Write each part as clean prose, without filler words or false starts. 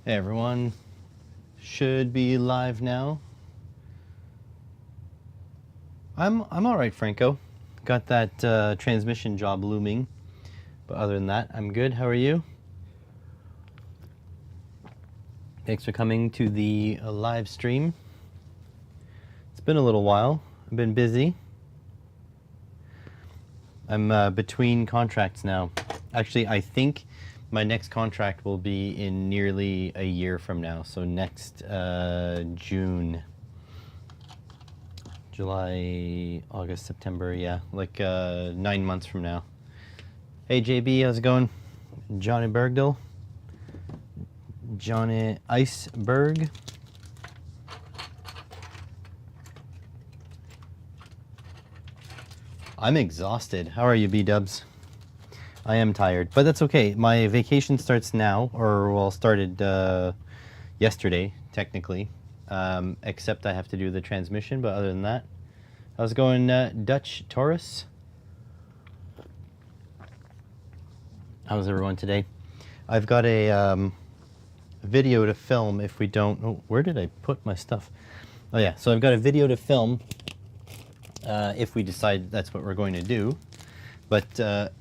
Hey everyone, should be live now. I'm all right, Franco. Got that transmission job looming, but other than that, I'm good. How are you? Thanks for coming to the live stream. It's been a little while. I've been busy. I'm between contracts now. Actually, I think my next contract will be in nearly a year from now, so next June. July, August, September, yeah, like 9 months from now. Hey JB, how's it going? Johnny Bergdahl. Johnny Iceberg. I'm exhausted. How are you, B-dubs? I am tired, but that's okay. My vacation starts now, or well, started yesterday, technically. Except I have to do the transmission, but other than that, how's it going, Dutch Taurus? How's everyone today? I've got a video to film if we don't... Oh, where did I put my stuff? Oh yeah, so I've got a video to film if we decide that's what we're going to do. But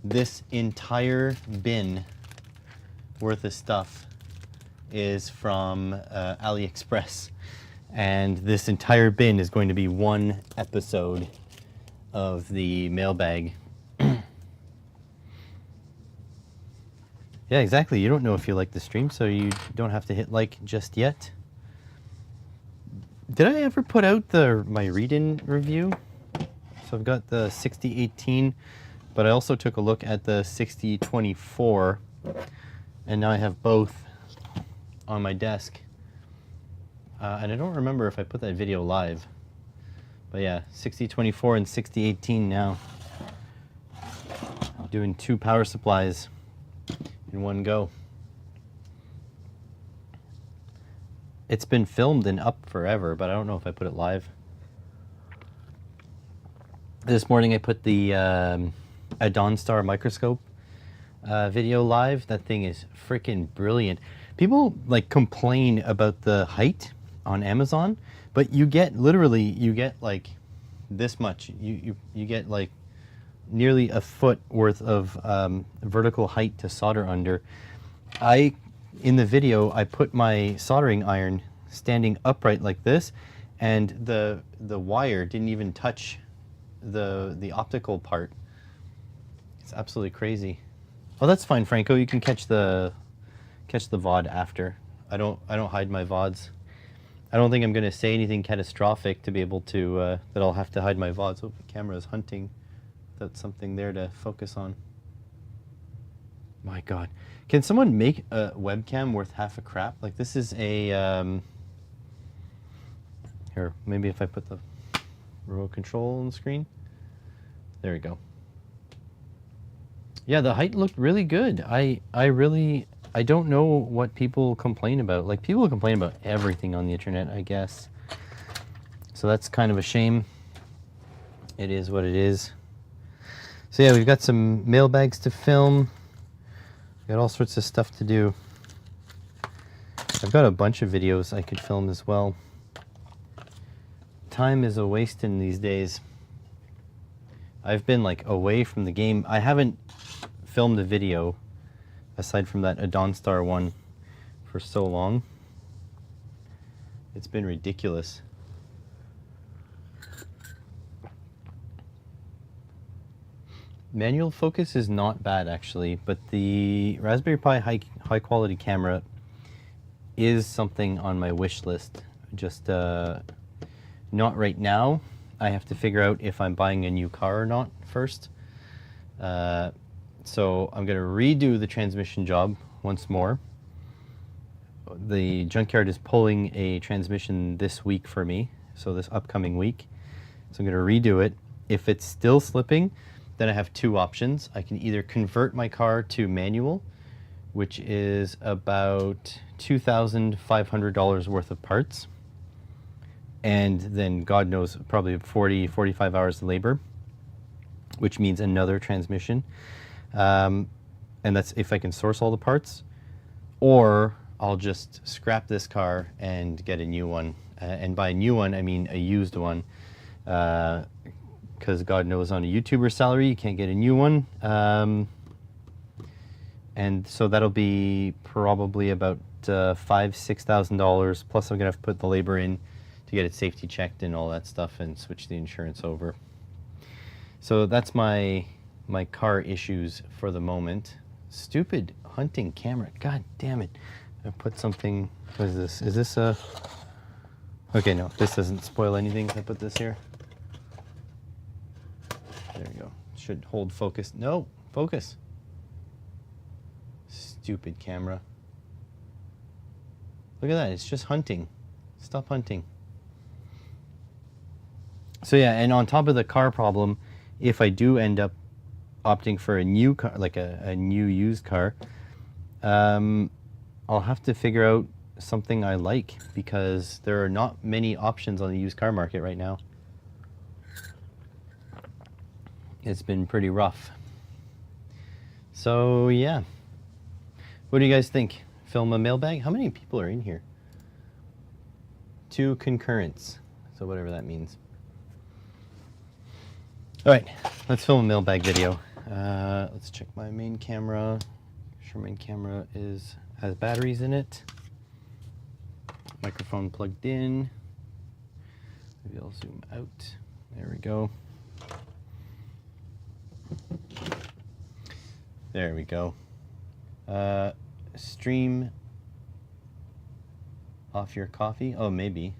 this entire bin worth of stuff is from AliExpress. And this entire bin is going to be one episode of the mailbag. Yeah, exactly. You don't know if you like the stream, so you don't have to hit like just yet. Did I ever put out my read-in review? So I've got the 6018, but I also took a look at the 6024, and now I have both on my desk. And I don't remember if I put that video live. But yeah, 6024 and 6018 now. Doing 2 power supplies in one go. It's been filmed and up forever, but I don't know if I put it live. This morning I put the a Dawnstar microscope video live. That thing is freaking brilliant. People like complain about the height on Amazon, but you get like this much. You get like nearly a foot worth of vertical height to solder under. In the video, I put my soldering iron standing upright like this, and the wire didn't even touch the optical part. It's absolutely crazy. Oh, that's fine, Franco. You can catch the VOD after. I don't hide my VODs. I don't think I'm going to say anything catastrophic to be able to that I'll have to hide my VODs. Oh, the camera is hunting. That's something there to focus on. My God. Can someone make a webcam worth half a crap? Like this is a, here, maybe if I put the remote control on the screen. There we go. Yeah, the height looked really good. I don't know what people complain about. Like people complain about everything on the internet, I guess. So that's kind of a shame. It is what it is. So yeah, we've got some mailbags to film. Got all sorts of stuff to do. I've got a bunch of videos I could film as well. Time is a wasting these days. I've been like away from the game. I haven't filmed a video aside from that Dawnstar one for so long. It's been ridiculous. Manual focus is not bad actually, but the Raspberry Pi high quality camera is something on my wish list. Just not right now. I have to figure out if I'm buying a new car or not first. So I'm going to redo the transmission job once more. The junkyard is pulling a transmission this week for me, so this upcoming week. So I'm going to redo it. If it's still slipping, then I have 2 options. I can either convert my car to manual, which is about $2,500 worth of parts, and then God knows, probably 45 hours of labor, which means another transmission. And that's if I can source all the parts. Or I'll just scrap this car and get a new one. And by a new one, I mean a used one. Because God knows on a YouTuber salary, you can't get a new one. And so that'll be probably about $5,000-$6,000. Plus I'm gonna have to put the labor in to get it safety checked and all that stuff and switch the insurance over. So that's my car issues for the moment. Stupid hunting camera. God damn it. I put something, what is this? Is this a, okay, no, this doesn't spoil anything. I put this here. There we go. Should hold focus. No, focus. Stupid camera. Look at that, it's just hunting. Stop hunting. So yeah, and on top of the car problem, if I do end up opting for a new car, like a new used car, I'll have to figure out something I like, because there are not many options on the used car market right now. It's been pretty rough. So yeah, what do you guys think? Film a mailbag? How many people are in here? 2 concurrents, so whatever that means. All right, let's film a mailbag video. Let's check my main camera. Make sure main camera has batteries in it. Microphone plugged in. Maybe I'll zoom out. There we go. There we go. Stream off your coffee? Oh, maybe.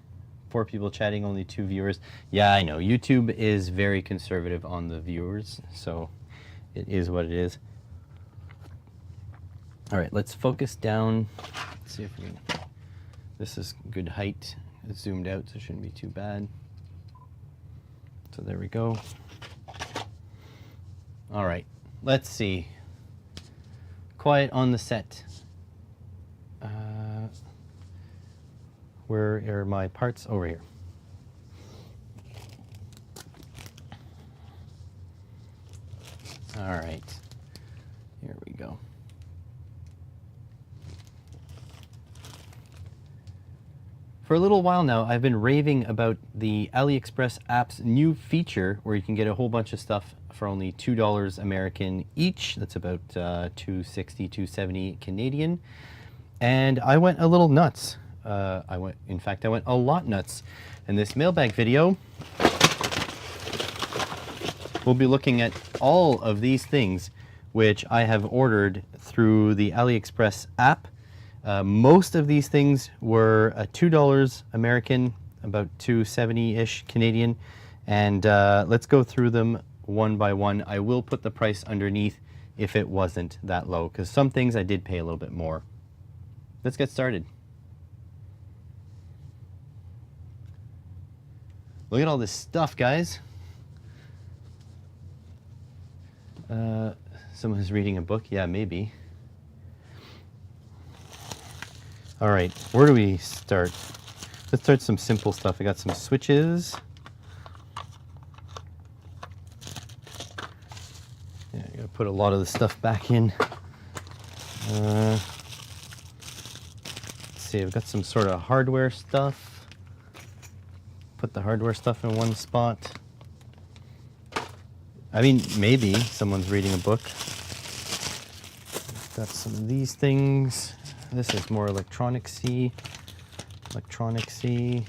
4 people chatting, only 2 viewers. Yeah, I know. YouTube is very conservative on the viewers, so it is what it is. All right, let's focus down. Let's see if we can. This is good height. It's zoomed out, so it shouldn't be too bad. So there we go. All right, let's see. Quiet on the set. Where are my parts? Over here. All right, here we go. For a little while now, I've been raving about the AliExpress app's new feature where you can get a whole bunch of stuff for only $2 American each. That's about $2.60, $2.70 Canadian. And I went a little nuts. In fact, I went a lot nuts. In this mailbag video, we'll be looking at all of these things which I have ordered through the AliExpress app. Most of these things were $2 American, about $2.70-ish Canadian. And let's go through them one by one. I will put the price underneath if it wasn't that low, because some things I did pay a little bit more. Let's get started. Look at all this stuff, guys. Someone's reading a book? Yeah, maybe. All right, where do we start? Let's start some simple stuff. I got some switches. Yeah, I gotta put a lot of the stuff back in. Let's see, I've got some sort of hardware stuff. Put the hardware stuff in one spot. I mean, maybe someone's reading a book. Got some of these things. This is more electronicsy. Electronicsy.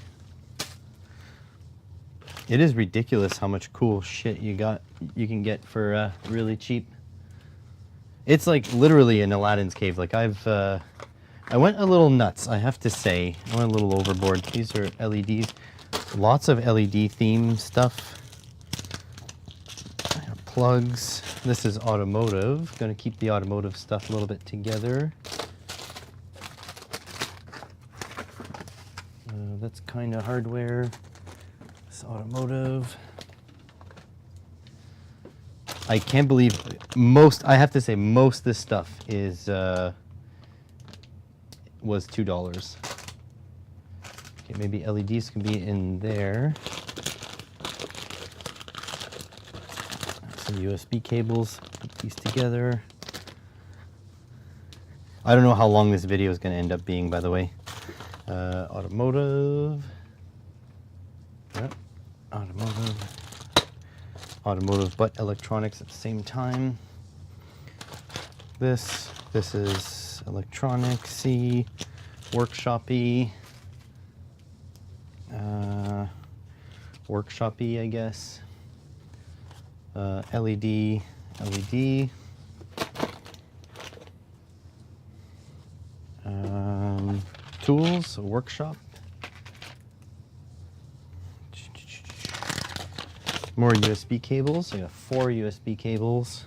It is ridiculous how much cool shit you can get for really cheap. It's like literally in Aladdin's cave. Like I went a little nuts, I have to say. I went a little overboard. These are LEDs. Lots of LED theme stuff. Plugs. This is automotive. Going to keep the automotive stuff a little bit together. That's kind of hardware. It's automotive. I can't believe I have to say most of this stuff was $2. Okay, maybe LEDs can be in there. Some USB cables, put these together. I don't know how long this video is going to end up being, by the way. Automotive. Yep. Automotive, but electronics at the same time. This is electronics-y, workshop-y. Workshop-y, I guess. LED. Tools, workshop. More USB cables. I got 4 USB cables.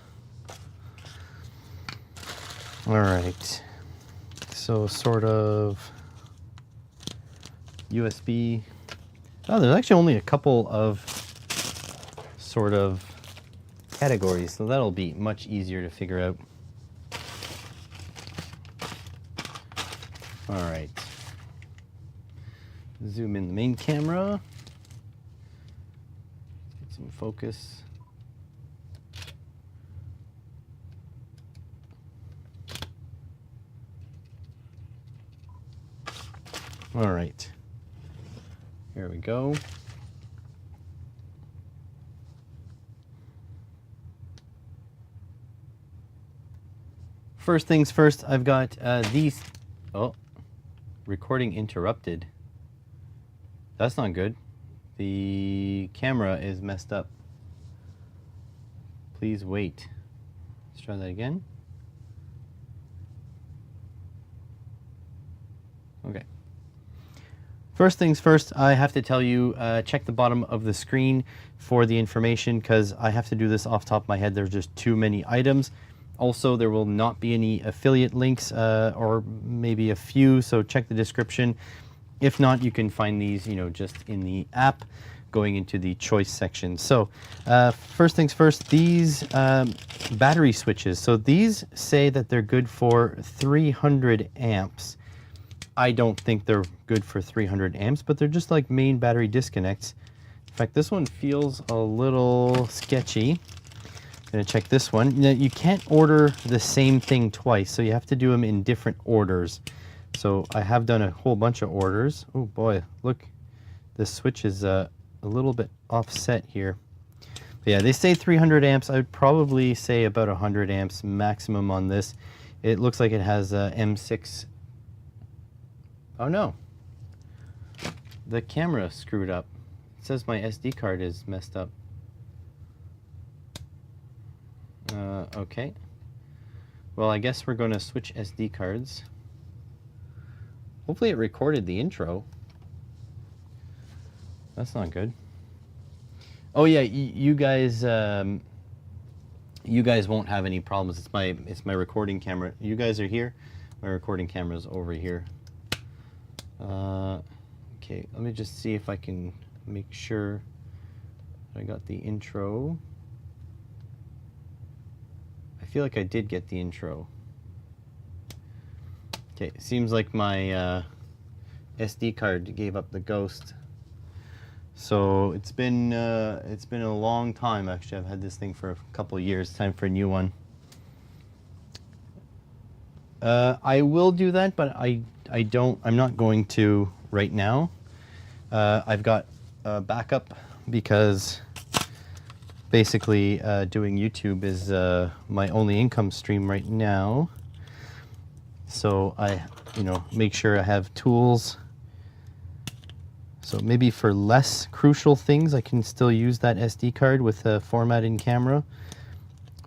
All right. So sort of USB. Oh, there's actually only a couple of sort of categories, so that'll be much easier to figure out. All right. Zoom in the main camera. Get some focus. All right. Here we go. First things first, I've got these. Oh, recording interrupted. That's not good. The camera is messed up. Please wait. Let's try that again. Okay. First things first, I have to tell you, check the bottom of the screen for the information, because I have to do this off the top of my head. There's just too many items. Also, there will not be any affiliate links, or maybe a few, so check the description. If not, you can find these, just in the app, going into the choice section. So, first things first, these battery switches. So these say that they're good for 300 amps. I don't think they're good for 300 amps, but they're just like main battery disconnects. In fact, this one feels a little sketchy. Gonna check this one. Now, you can't order the same thing twice, so you have to do them in different orders. So I have done a whole bunch of orders. Oh boy, look, this switch is a little bit offset here. But yeah, they say 300 amps. I would probably say about 100 amps maximum on this. It looks like it has a M6. Oh no, the camera screwed up. It says my SD card is messed up. Okay. Well, I guess we're going to switch SD cards. Hopefully it recorded the intro. That's not good. Oh yeah, you guys won't have any problems. It's my recording camera. You guys are here. My recording camera's over here. Okay, let me just see if I can make sure I got the intro. I feel like I did get the intro. Okay, seems like my SD card gave up the ghost. So it's been a long time. Actually, I've had this thing for a couple of years. Time for a new one. I will do that, but I'm not going to right now. I've got a backup because basically doing YouTube is my only income stream right now. So I, make sure I have tools. So maybe for less crucial things, I can still use that SD card with a formatting camera.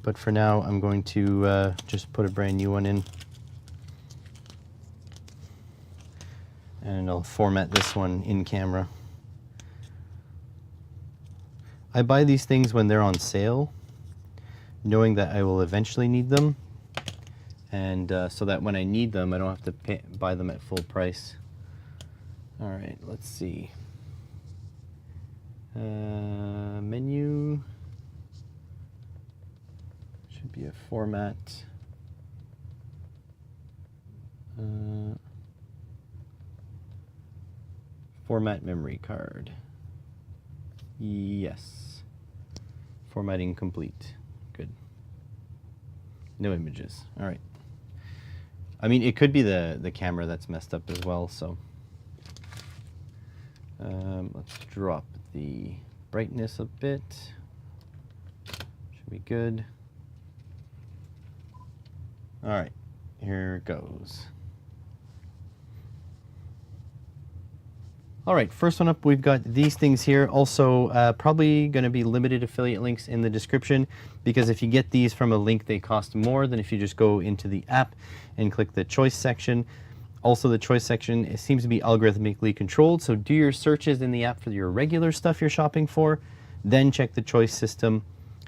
But for now, I'm going to just put a brand new one in. And I'll format this one in camera. I buy these things when they're on sale, knowing that I will eventually need them. And so that when I need them, I don't have to buy them at full price. All right, let's see. Menu. Should be a format. Format memory card. Yes. Formatting complete. Good. No images. All right. I mean, it could be the camera that's messed up as well, so. Let's drop the brightness a bit. Should be good. All right, here goes. All right, first one up, we've got these things here. Also, probably going to be limited affiliate links in the description, because if you get these from a link, they cost more than if you just go into the app and click the choice section. Also, the choice section, it seems to be algorithmically controlled, so do your searches in the app for your regular stuff you're shopping for, then check the choice system.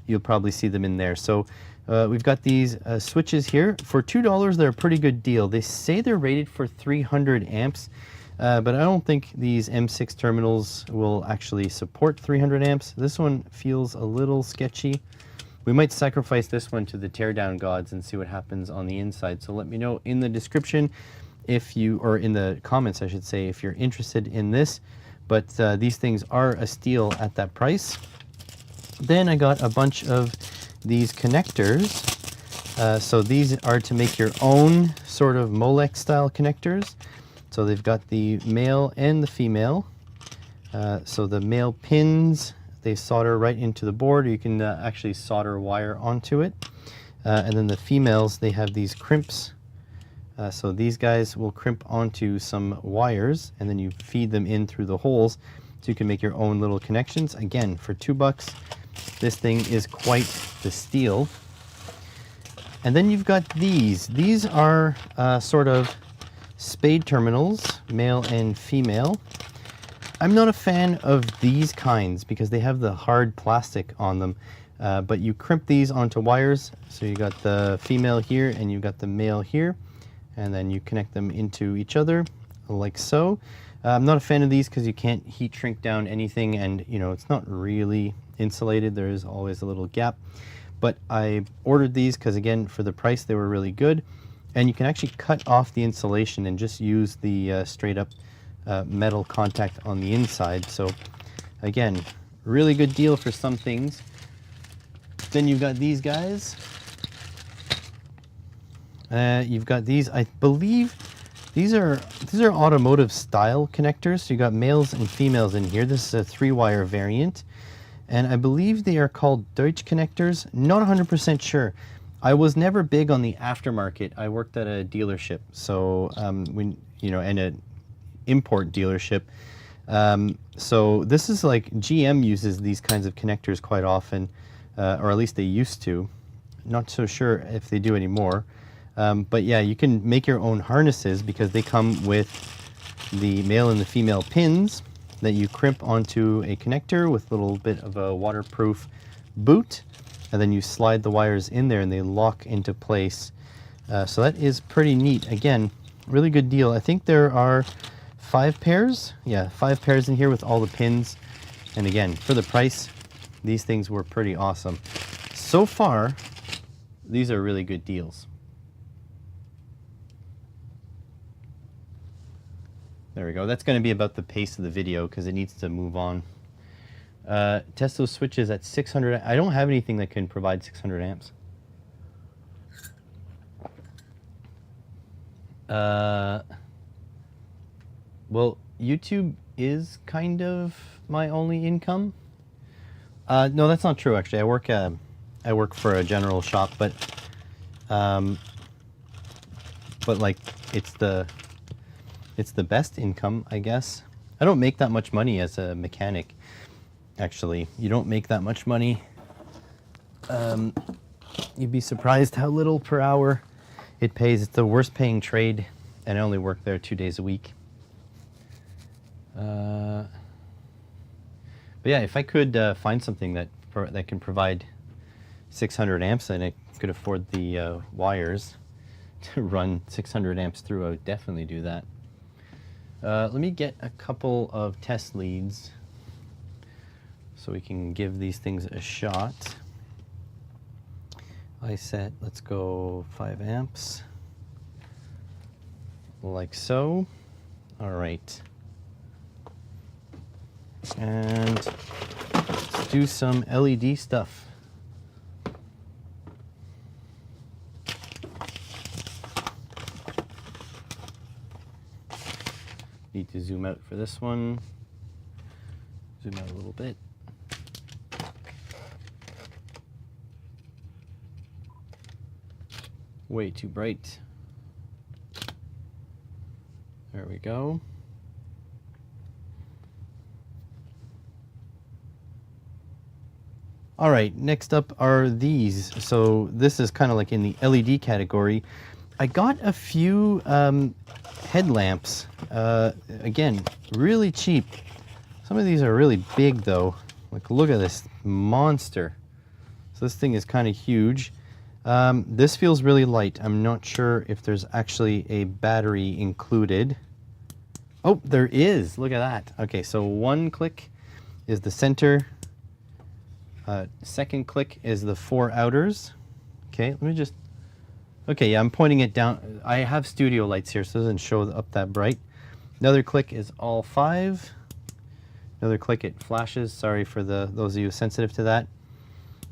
You'll probably see them in there. So we've got these switches here. For $2, they're a pretty good deal. They say they're rated for 300 amps. But I don't think these M6 terminals will actually support 300 amps. This one feels a little sketchy. We might sacrifice this one to the teardown gods and see what happens on the inside. So let me know in the description if you, or in the comments I should say, if you're interested in this. But these things are a steal at that price. Then I got a bunch of these connectors. So these are to make your own sort of Molex style connectors. So they've got the male and the female. So the male pins, they solder right into the board, or you can actually solder wire onto it. And then the females, they have these crimps. So these guys will crimp onto some wires, and then you feed them in through the holes, so you can make your own little connections. Again, for $2, this thing is quite the steal. And then you've got these. These are sort of spade terminals, male and female. I'm not a fan of these kinds because they have the hard plastic on them, but you crimp these onto wires. So you got the female here and you got the male here, and then you connect them into each other like so. I'm not a fan of these because you can't heat shrink down anything, and you know, it's not really insulated. There is always a little gap, but I ordered these because again, for the price, they were really good. And you can actually cut off the insulation and just use the straight up metal contact on the inside. So again, really good deal for some things. Then you've got these guys. You've got these, I believe these are automotive style connectors. So you got males and females in here. This is a 3-wire variant. And I believe they are called Deutsch connectors. Not 100% sure. I was never big on the aftermarket. I worked at a dealership, so and an import dealership. So this is like GM uses these kinds of connectors quite often, or at least they used to. Not so sure if they do anymore. But yeah, you can make your own harnesses because they come with the male and the female pins that you crimp onto a connector with a little bit of a waterproof boot. And then you slide the wires in there and they lock into place. So that is pretty neat. Again, really good deal. I think there are 5 pairs. Yeah, 5 pairs in here with all the pins. And again, for the price, these things were pretty awesome. So far, these are really good deals. There we go. That's going to be about the pace of the video because it needs to move on. Test those switches at 600. I don't have anything that can provide 600 amps. Well, YouTube is kind of my only income. No, that's not true. Actually, I work for a general shop, but like it's the best income, I guess. I don't make that much money as a mechanic. Actually, you don't make that much money. You'd be surprised how little per hour it pays. It's the worst paying trade, and I only work there 2 days a week. But yeah, if I could find something that can provide 600 amps and I could afford the wires to run 600 amps through, I would definitely do that. Let me get a couple of test leads so we can give these things a shot. I set, let's go 5 amps, like so. All right. And let's do some LED stuff. Need to zoom out for this one. Zoom out a little bit. Way too bright. There we go. All right, next up are these. So this is kind of like in the LED category. I got a few headlamps. Again, really cheap. Some of these are really big though. Like, look at this monster. So this thing is kind of huge. This feels really light. I'm not sure if there's actually a battery included. Oh, there is. Look at that. Okay, so one click is the center. Second click is the 4 outers. Okay, let me just... Okay, yeah, I'm pointing it down. I have studio lights here, so it doesn't show up that bright. Another click is all 5. Another click, it flashes. Sorry for those of you sensitive to that.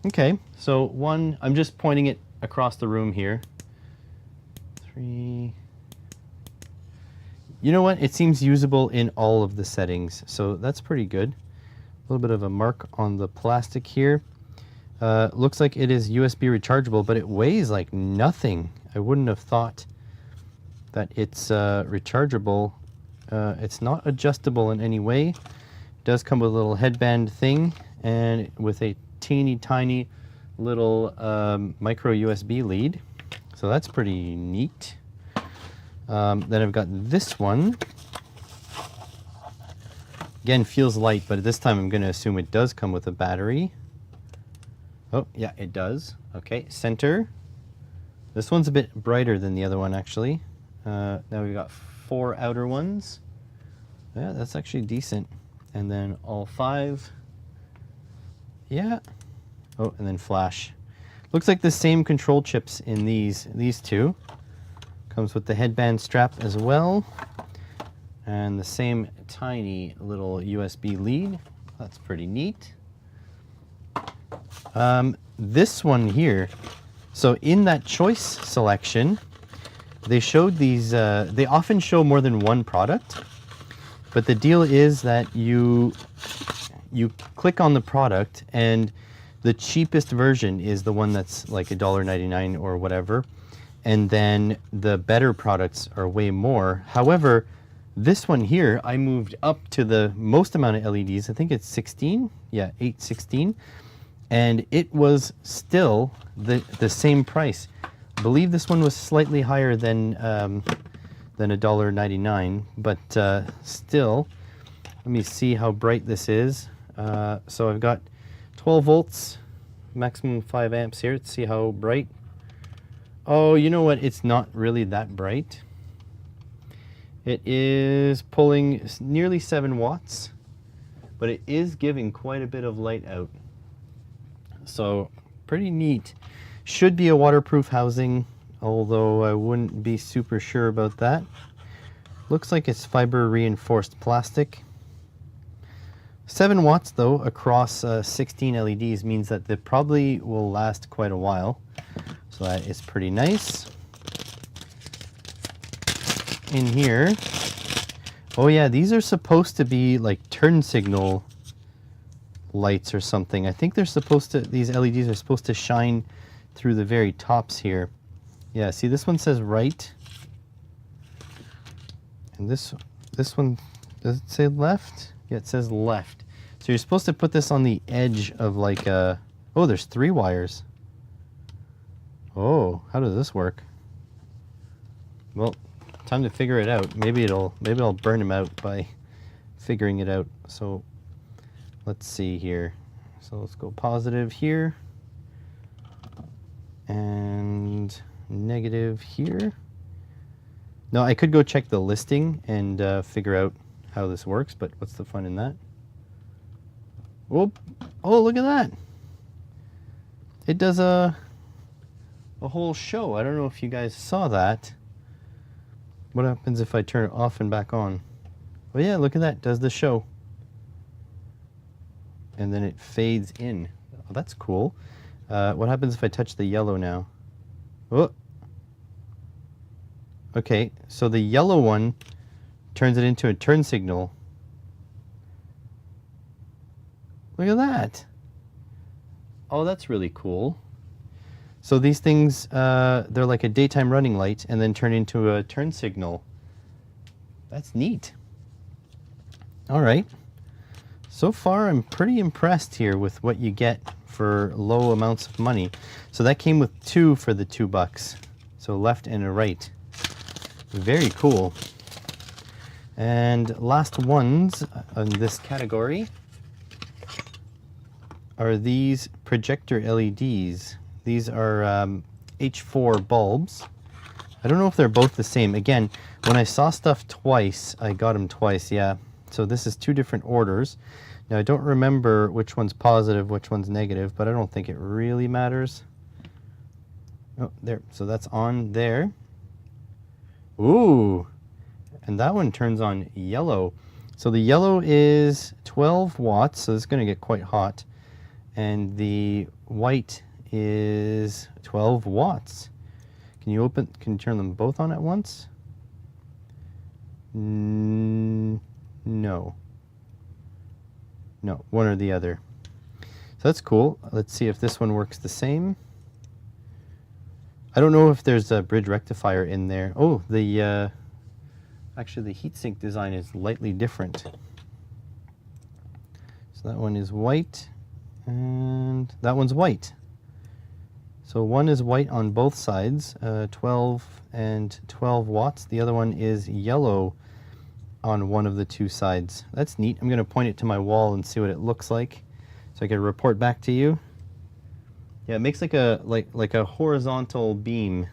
Okay, so one, I'm just pointing it across the room here. 3. You know what? It seems usable in all of the settings, so that's pretty good. A little bit of a mark on the plastic here. Looks like it is USB rechargeable, but it weighs like nothing. I wouldn't have thought that it's rechargeable. It's not adjustable in any way. It does come with a little headband thing and with a teeny tiny little micro USB lead. So that's pretty neat. Then I've got this one. Again, feels light, but this time I'm going to assume it does come with a battery. Oh, yeah, it does. Okay, center. This one's a bit brighter than the other one, actually. Now we've got 4 outer ones. Yeah, that's actually decent. And then all 5. Yeah. Oh, and then flash. Looks like the same control chips in these two. Comes with the headband strap as well. And the same tiny little USB lead. That's pretty neat. This one here, so in that choice selection, they showed these, they often show more than one product, but the deal is that you click on the product and the cheapest version is the one that's like $1.99 or whatever, and then the better products are way more. However, this one here, I moved up to the most amount of LEDs. I think it's 16. Yeah, 816. And it was still the same price. I believe this one was slightly higher than $1.99, but still, let me see how bright this is. So I've got 12 volts, maximum 5 amps here. Let's see how bright. Oh, you know what? It's not really that bright. It is pulling nearly 7 watts, but it is giving quite a bit of light out. So pretty neat. Should be a waterproof housing, although I wouldn't be super sure about that. Looks like it's fiber reinforced plastic. 7 watts though across 16 LEDs means that they probably will last quite a while. So that is pretty nice. In here, oh yeah, these are supposed to be like turn signal lights or something. I think they're supposed to, these LEDs are supposed to shine through the very tops here. Yeah, see, this one says right, and this one, does it say left? Yeah, it says left. So you're supposed to put this on the edge of like a, oh, there's 3 wires. Oh, how does this work? Well, time to figure it out. Maybe I'll burn him out by figuring it out. So let's see here. So let's go positive here and negative here. No, I could go check the listing and figure out how this works, but what's the fun in that? Whoop. Oh, look at that. It does a whole show. I don't know if you guys saw that. What happens if I turn it off and back on? Well, yeah, look at that. It does the show. And then it fades in. Oh, that's cool. What happens if I touch the yellow now? Oh. Okay, so the yellow one turns it into a turn signal. Look at that. Oh, that's really cool. So these things, they're like a daytime running light and then turn into a turn signal. That's neat. All right. So far, I'm pretty impressed here with what you get for low amounts of money. So that came with 2 for the $2. So left and a right. Very cool. And last ones in this category are these projector LEDs. These are H4 bulbs. I don't know if they're both the same. Again, when I saw stuff twice, I got them twice, yeah. So this is 2 different orders. Now I don't remember which one's positive, which one's negative, but I don't think it really matters. Oh, there. So that's on there. Ooh, and that one turns on yellow. So the yellow is 12 watts, so it's going to get quite hot. And the white is 12 watts. Can you turn them both on at once? No. No, one or the other. So that's cool. Let's see if this one works the same. I don't know if there's a bridge rectifier in there. Oh, actually the heatsink design is lightly different. So that one is white and that one's white. So one is white on both sides, 12 and 12 watts. The other one is yellow on one of the 2 sides. That's neat. I'm going to point it to my wall and see what it looks like so I can report back to you. Yeah, it makes like a horizontal beam.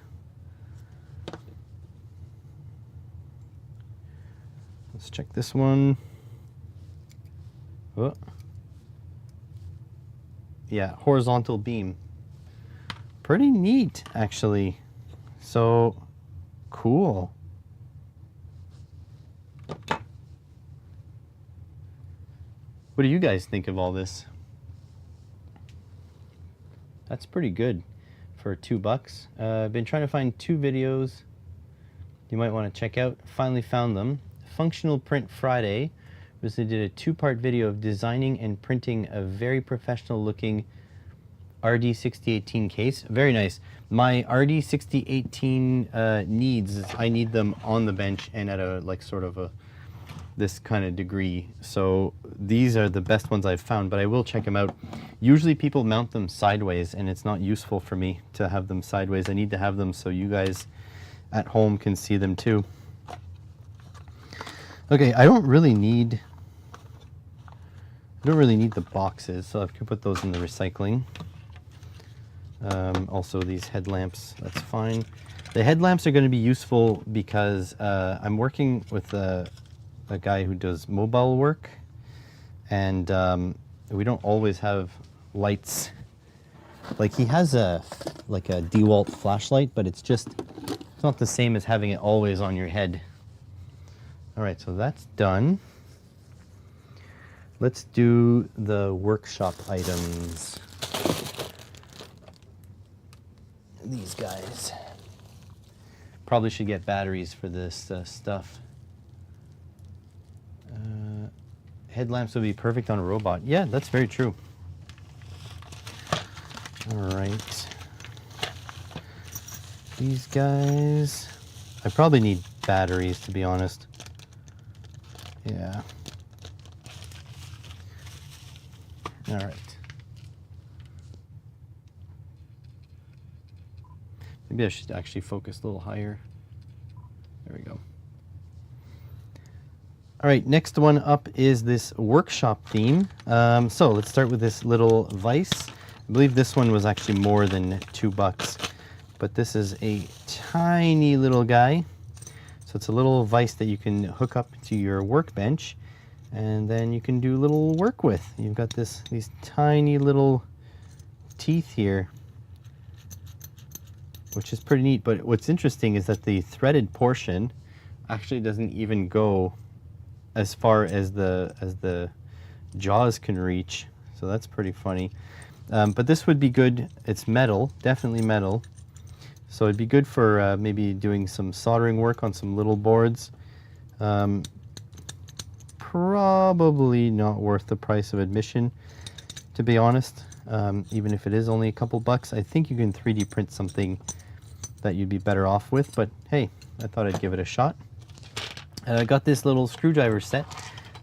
Let's check this one. Oh. Yeah, horizontal beam. Pretty neat, actually. So, cool. What do you guys think of all this? That's pretty good for $2. I've been trying to find 2 videos you might want to check out. Finally found them. Functional Print Friday was they did a 2-part video of designing and printing a very professional looking RD6018 case. Very nice. My RD6018 needs, I need them on the bench and at a sort of this kind of degree. So these are the best ones I've found, but I will check them out. Usually people mount them sideways and it's not useful for me to have them sideways. I need to have them so you guys at home can see them too. Okay, I don't really need the boxes, so I can put those in the recycling. Also these headlamps, that's fine. The headlamps are going to be useful because I'm working with a guy who does mobile work, and we don't always have lights. Like he has a DeWalt flashlight, but it's not the same as having it always on your head. All right, so that's done. Let's do the workshop items. These guys. Probably should get batteries for this stuff. Headlamps would be perfect on a robot. Yeah, that's very true. All right. These guys. I probably need batteries, to be honest. Yeah. All right. Maybe I should actually focus a little higher. There we go. All right, next one up is this workshop theme. So let's start with this little vise. I believe this one was actually more than $2, but this is a tiny little guy. So it's a little vise that you can hook up to your workbench, and then you can do little work with. You've got these tiny little teeth here, which is pretty neat. But what's interesting is that the threaded portion actually doesn't even go as far as the jaws can reach. So that's pretty funny. But this would be good. It's metal, definitely metal. So it'd be good for maybe doing some soldering work on some little boards. Probably not worth the price of admission, to be honest. Even if it is only a couple bucks, I think you can 3D print something that you'd be better off with, but hey, I thought I'd give it a shot. I got this little screwdriver set.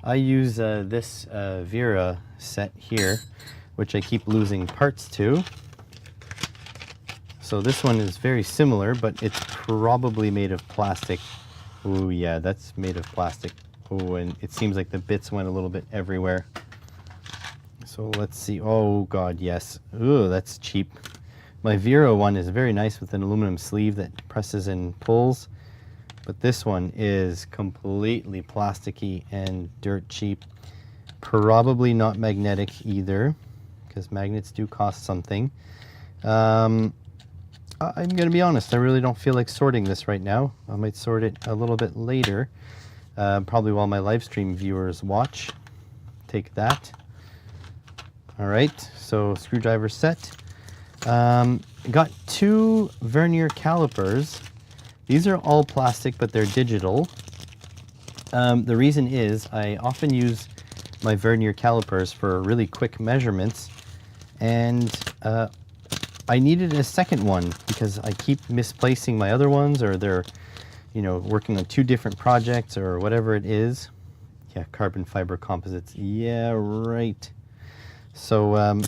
I use this Vera set here, which I keep losing parts to. So this one is very similar, but it's probably made of plastic. Oh yeah, that's made of plastic. Oh, and it seems like the bits went a little bit everywhere. So let's see. Oh god, yes. Ooh, that's cheap. My Vera one is very nice with an aluminum sleeve that presses and pulls. But this one is completely plasticky and dirt cheap. Probably not magnetic either, because magnets do cost something. I'm going to be honest, I really don't feel like sorting this right now. I might sort it a little bit later. Probably while my live stream viewers watch. Take that. Alright, so screwdriver set. Got 2 vernier calipers. These are all plastic, but they're digital. The reason is I often use my vernier calipers for really quick measurements, and I needed a second one because I keep misplacing my other ones, or they're, you know, working on 2 different projects or whatever it is. Yeah, carbon fiber composites. Yeah, right. So,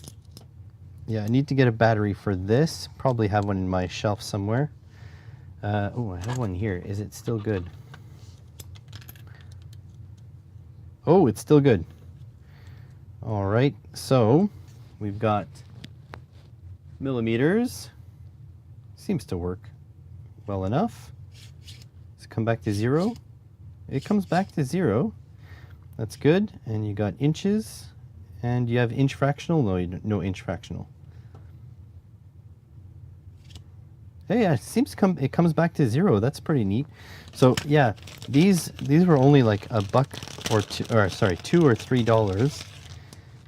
yeah, I need to get a battery for this. Probably have one in my shelf somewhere. Oh, I have one here. Is it still good? Oh, it's still good. All right, so we've got millimeters. Seems to work well enough. Let's come back to 0. It comes back to 0. That's good. And you got inches. And you have inch fractional? No, you don't, no inch fractional. Hey, yeah, it seems it comes back to 0. That's pretty neat. So yeah, these were only like a buck or two, or sorry, $2 or $3.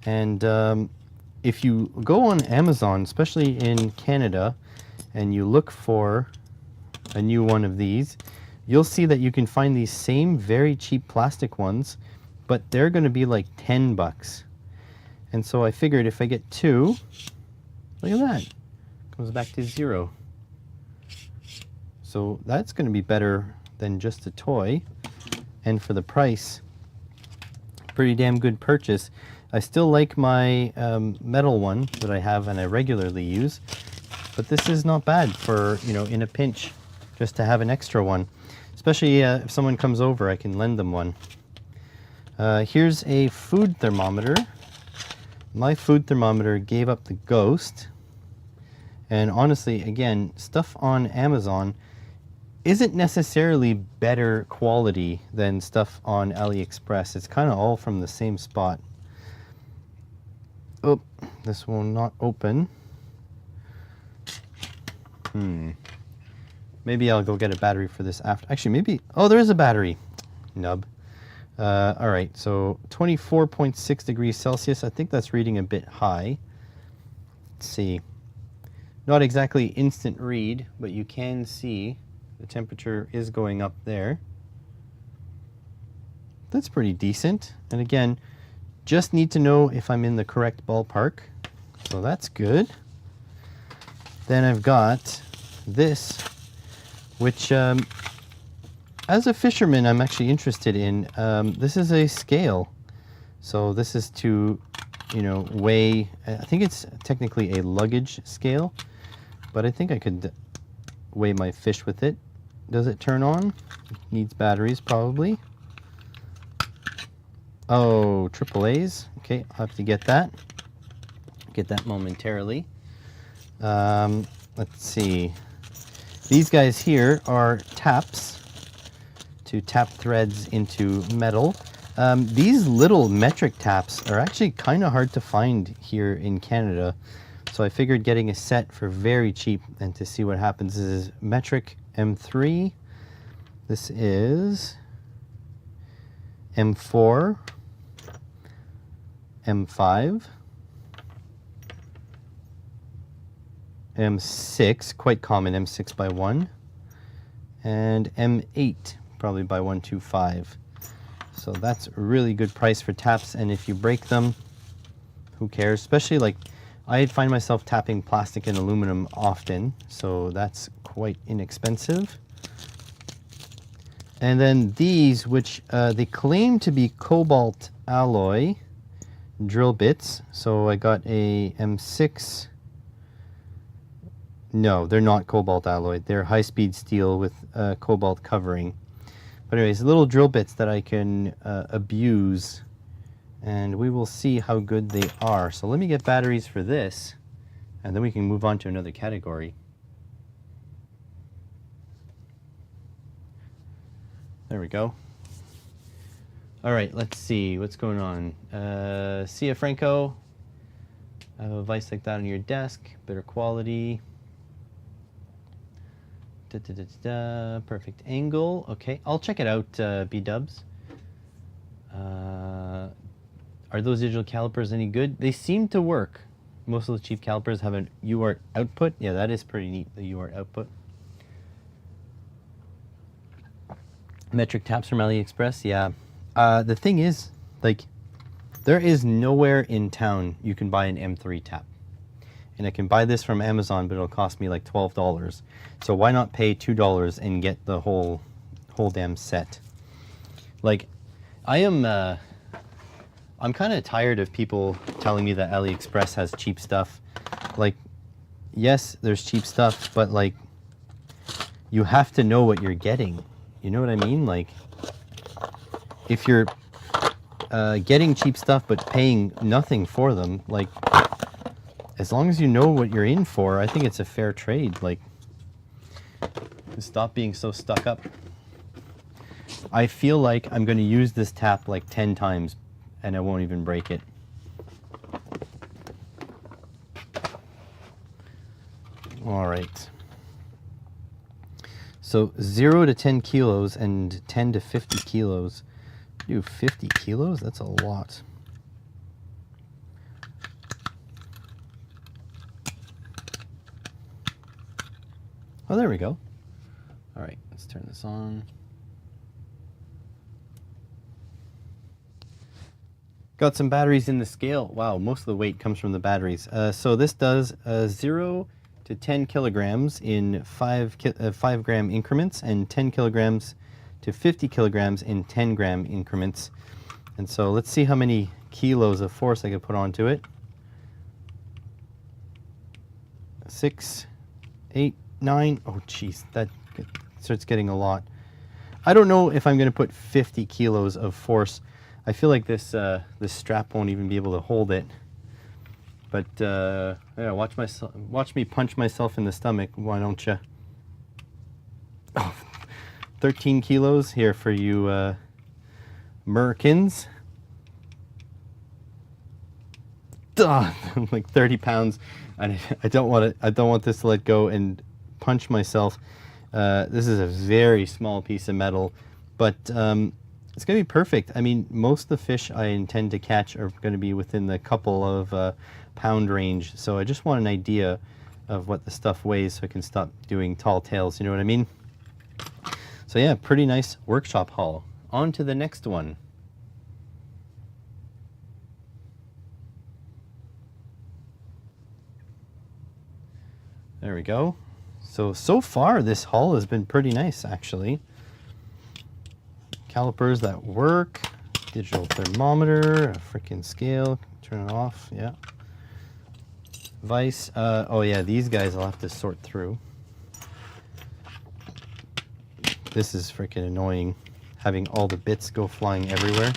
And if you go on Amazon, especially in Canada, and you look for a new one of these, you'll see that you can find these same very cheap plastic ones, but they're going to be like 10 bucks. And so I figured if I get 2, look at that, comes back to 0. So that's going to be better than just a toy. And for the price, pretty damn good purchase. I still like my metal one that I have and I regularly use, but this is not bad for, you know, in a pinch, just to have an extra one. Especially if someone comes over, I can lend them one. Here's a food thermometer. My food thermometer gave up the ghost. And honestly, again, stuff on Amazon isn't necessarily better quality than stuff on AliExpress. It's kind of all from the same spot. Oh, this will not open. Maybe I'll go get a battery for this after. Actually, maybe, oh, there is a battery. Nub. All right, so 24.6 degrees Celsius. I think that's reading a bit high. Let's see. Not exactly instant read, but you can see the temperature is going up there. That's pretty decent. And again, just need to know if I'm in the correct ballpark. So that's good. Then I've got this, which as a fisherman, I'm actually interested in. This is a scale. So this is to, you know, weigh, I think it's technically a luggage scale, but I think I could weigh my fish with it. Does it turn on? Needs batteries probably. Oh, AAA's. Okay, I'll have to get that. Get that momentarily. Let's see. These guys here are taps to tap threads into metal. These little metric taps are actually kind of hard to find here in Canada. So I figured getting a set for very cheap and to see what happens. This is metric M3. This is M4, M5, M6, quite common, M6 by 1, and M8, probably buy 125. So that's a really good price for taps, and if you break them, who cares? Especially like I find myself tapping plastic and aluminum often, so that's quite inexpensive. And then these, which they claim to be cobalt alloy drill bits. So I got a M6. No, they're not cobalt alloy. They're high-speed steel with cobalt covering. But anyways, little drill bits that I can abuse, and we will see how good they are. So let me get batteries for this, and then we can move on to another category. There we go. All right, let's see what's going on. Sia Franco, I have a vise like that on your desk, better quality. Perfect angle. Okay, I'll check it out, B-dubs. Are those digital calipers any good? They seem to work. Most of the cheap calipers have an UART output. Yeah, that is pretty neat, the UART output. Metric taps from AliExpress, yeah. The thing is, like, there is nowhere in town you can buy an M3 tap. And I can buy this from Amazon, but it'll cost me like $12. So why not pay $2 and get the whole damn set? Like, I'm kind of tired of people telling me that AliExpress has cheap stuff. Like, yes, there's cheap stuff, but like, you have to know what you're getting. You know what I mean? Like, if you're getting cheap stuff but paying nothing for them, like, as long as you know what you're in for, I think it's a fair trade. Like, stop being so stuck up. I feel like I'm going to use this tap like 10 times and I won't even break it. All right. So 0 to 10 kilos and 10 to 50 kilos. Dude, 50 kilos? That's a lot. Oh, there we go. All right, let's turn this on. Got some batteries in the scale. Wow, most of the weight comes from the batteries. So this does 0 to 10 kilograms in 5 gram increments, and 10 kilograms to 50 kilograms in 10 gram increments. And so let's see how many kilos of force I can put onto it. 6, 8, 9. Oh, geez, that starts getting a lot. I don't know if I'm going to put 50 kilos of force. I feel like this strap won't even be able to hold it. But yeah, watch me punch myself in the stomach. Why don't you? Oh, 13 kilos here for you, Americans. Duh, like 30 pounds. I don't want it. I don't want this to let go and punch myself. This is a very small piece of metal, but it's going to be perfect. I mean, most of the fish I intend to catch are going to be within the couple of pound range. So I just want an idea of what the stuff weighs so I can stop doing tall tales. You know what I mean? So yeah, pretty nice workshop haul. On to the next one. There we go. So far this haul has been pretty nice, actually. Calipers that work, digital thermometer, a freaking scale, turn it off, yeah. Vise, oh yeah, these guys I'll have to sort through. This is freaking annoying, having all the bits go flying everywhere.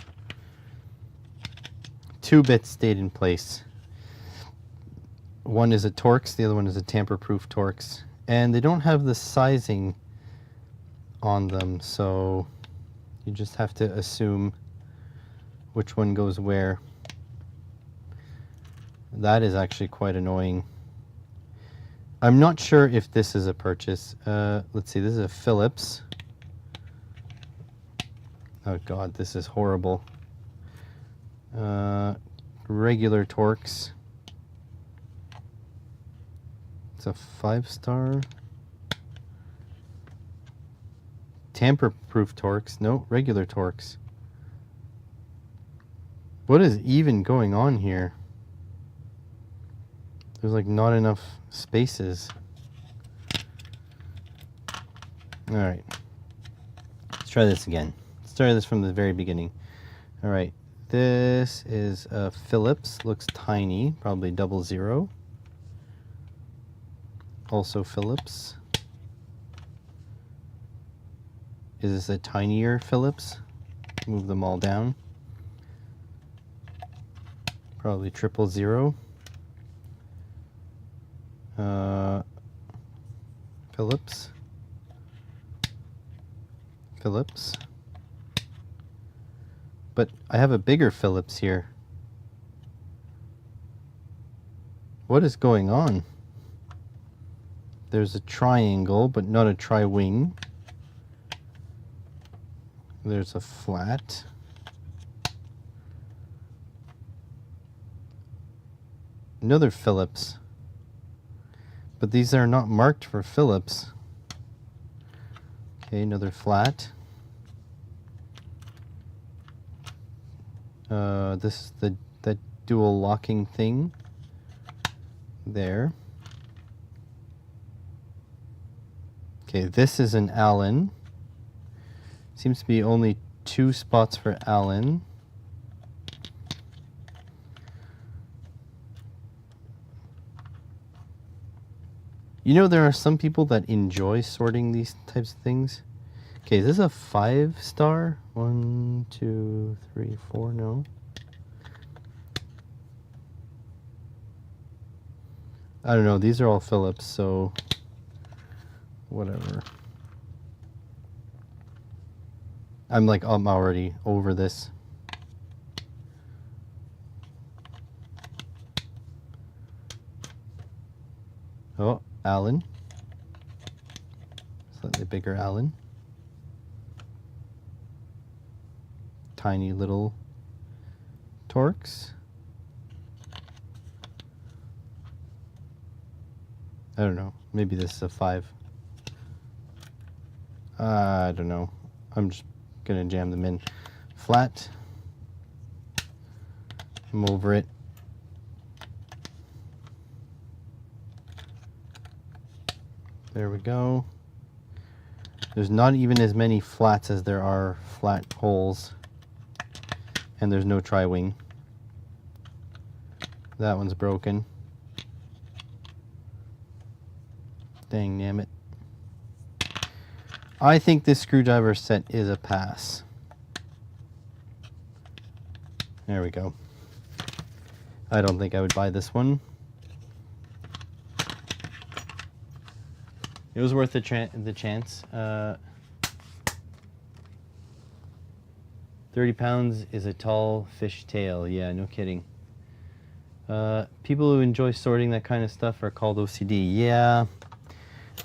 2 bits stayed in place. One is a Torx, the other one is a tamper-proof Torx. And they don't have the sizing on them, so you just have to assume which one goes where. That is actually quite annoying. I'm not sure if this is a purchase. Let's see, this is a Phillips. Oh god, this is horrible. Regular Torx. It's a 5-star. tamper-proof Torx. No, regular Torx. What is even going on here? There's like not enough spaces. Alright. Let's try this again. Let's try this from the very beginning. Alright. This is a Phillips. Looks tiny. Probably 00. Also Phillips. Is this a tinier Phillips? Move them all down. Probably 000. Phillips. Phillips. But I have a bigger Phillips here. What is going on? There's a triangle, but not a tri-wing. There's a flat. Another Phillips. But these are not marked for Phillips. Okay, another flat. This is that dual locking thing. There. Okay, this is an Allen. Seems to be only 2 spots for Allen. You know, there are some people that enjoy sorting these types of things. Okay, is this a 5-star? 1, 2, 3, 4, no. I don't know, these are all Phillips, so whatever. I'm already over this. Oh, Allen. Slightly bigger Allen. Tiny little Torx. I don't know. Maybe this is a 5. I don't know. I'm just gonna jam them in. Flat. I'm over it. There we go. There's not even as many flats as there are flat holes. And there's no tri-wing. That one's broken. Dang nammit. I think this screwdriver set is a pass. There we go. I don't think I would buy this one. It was worth the chance. 30 pounds is a tall fish tail. Yeah, no kidding. People who enjoy sorting that kind of stuff are called OCD. Yeah,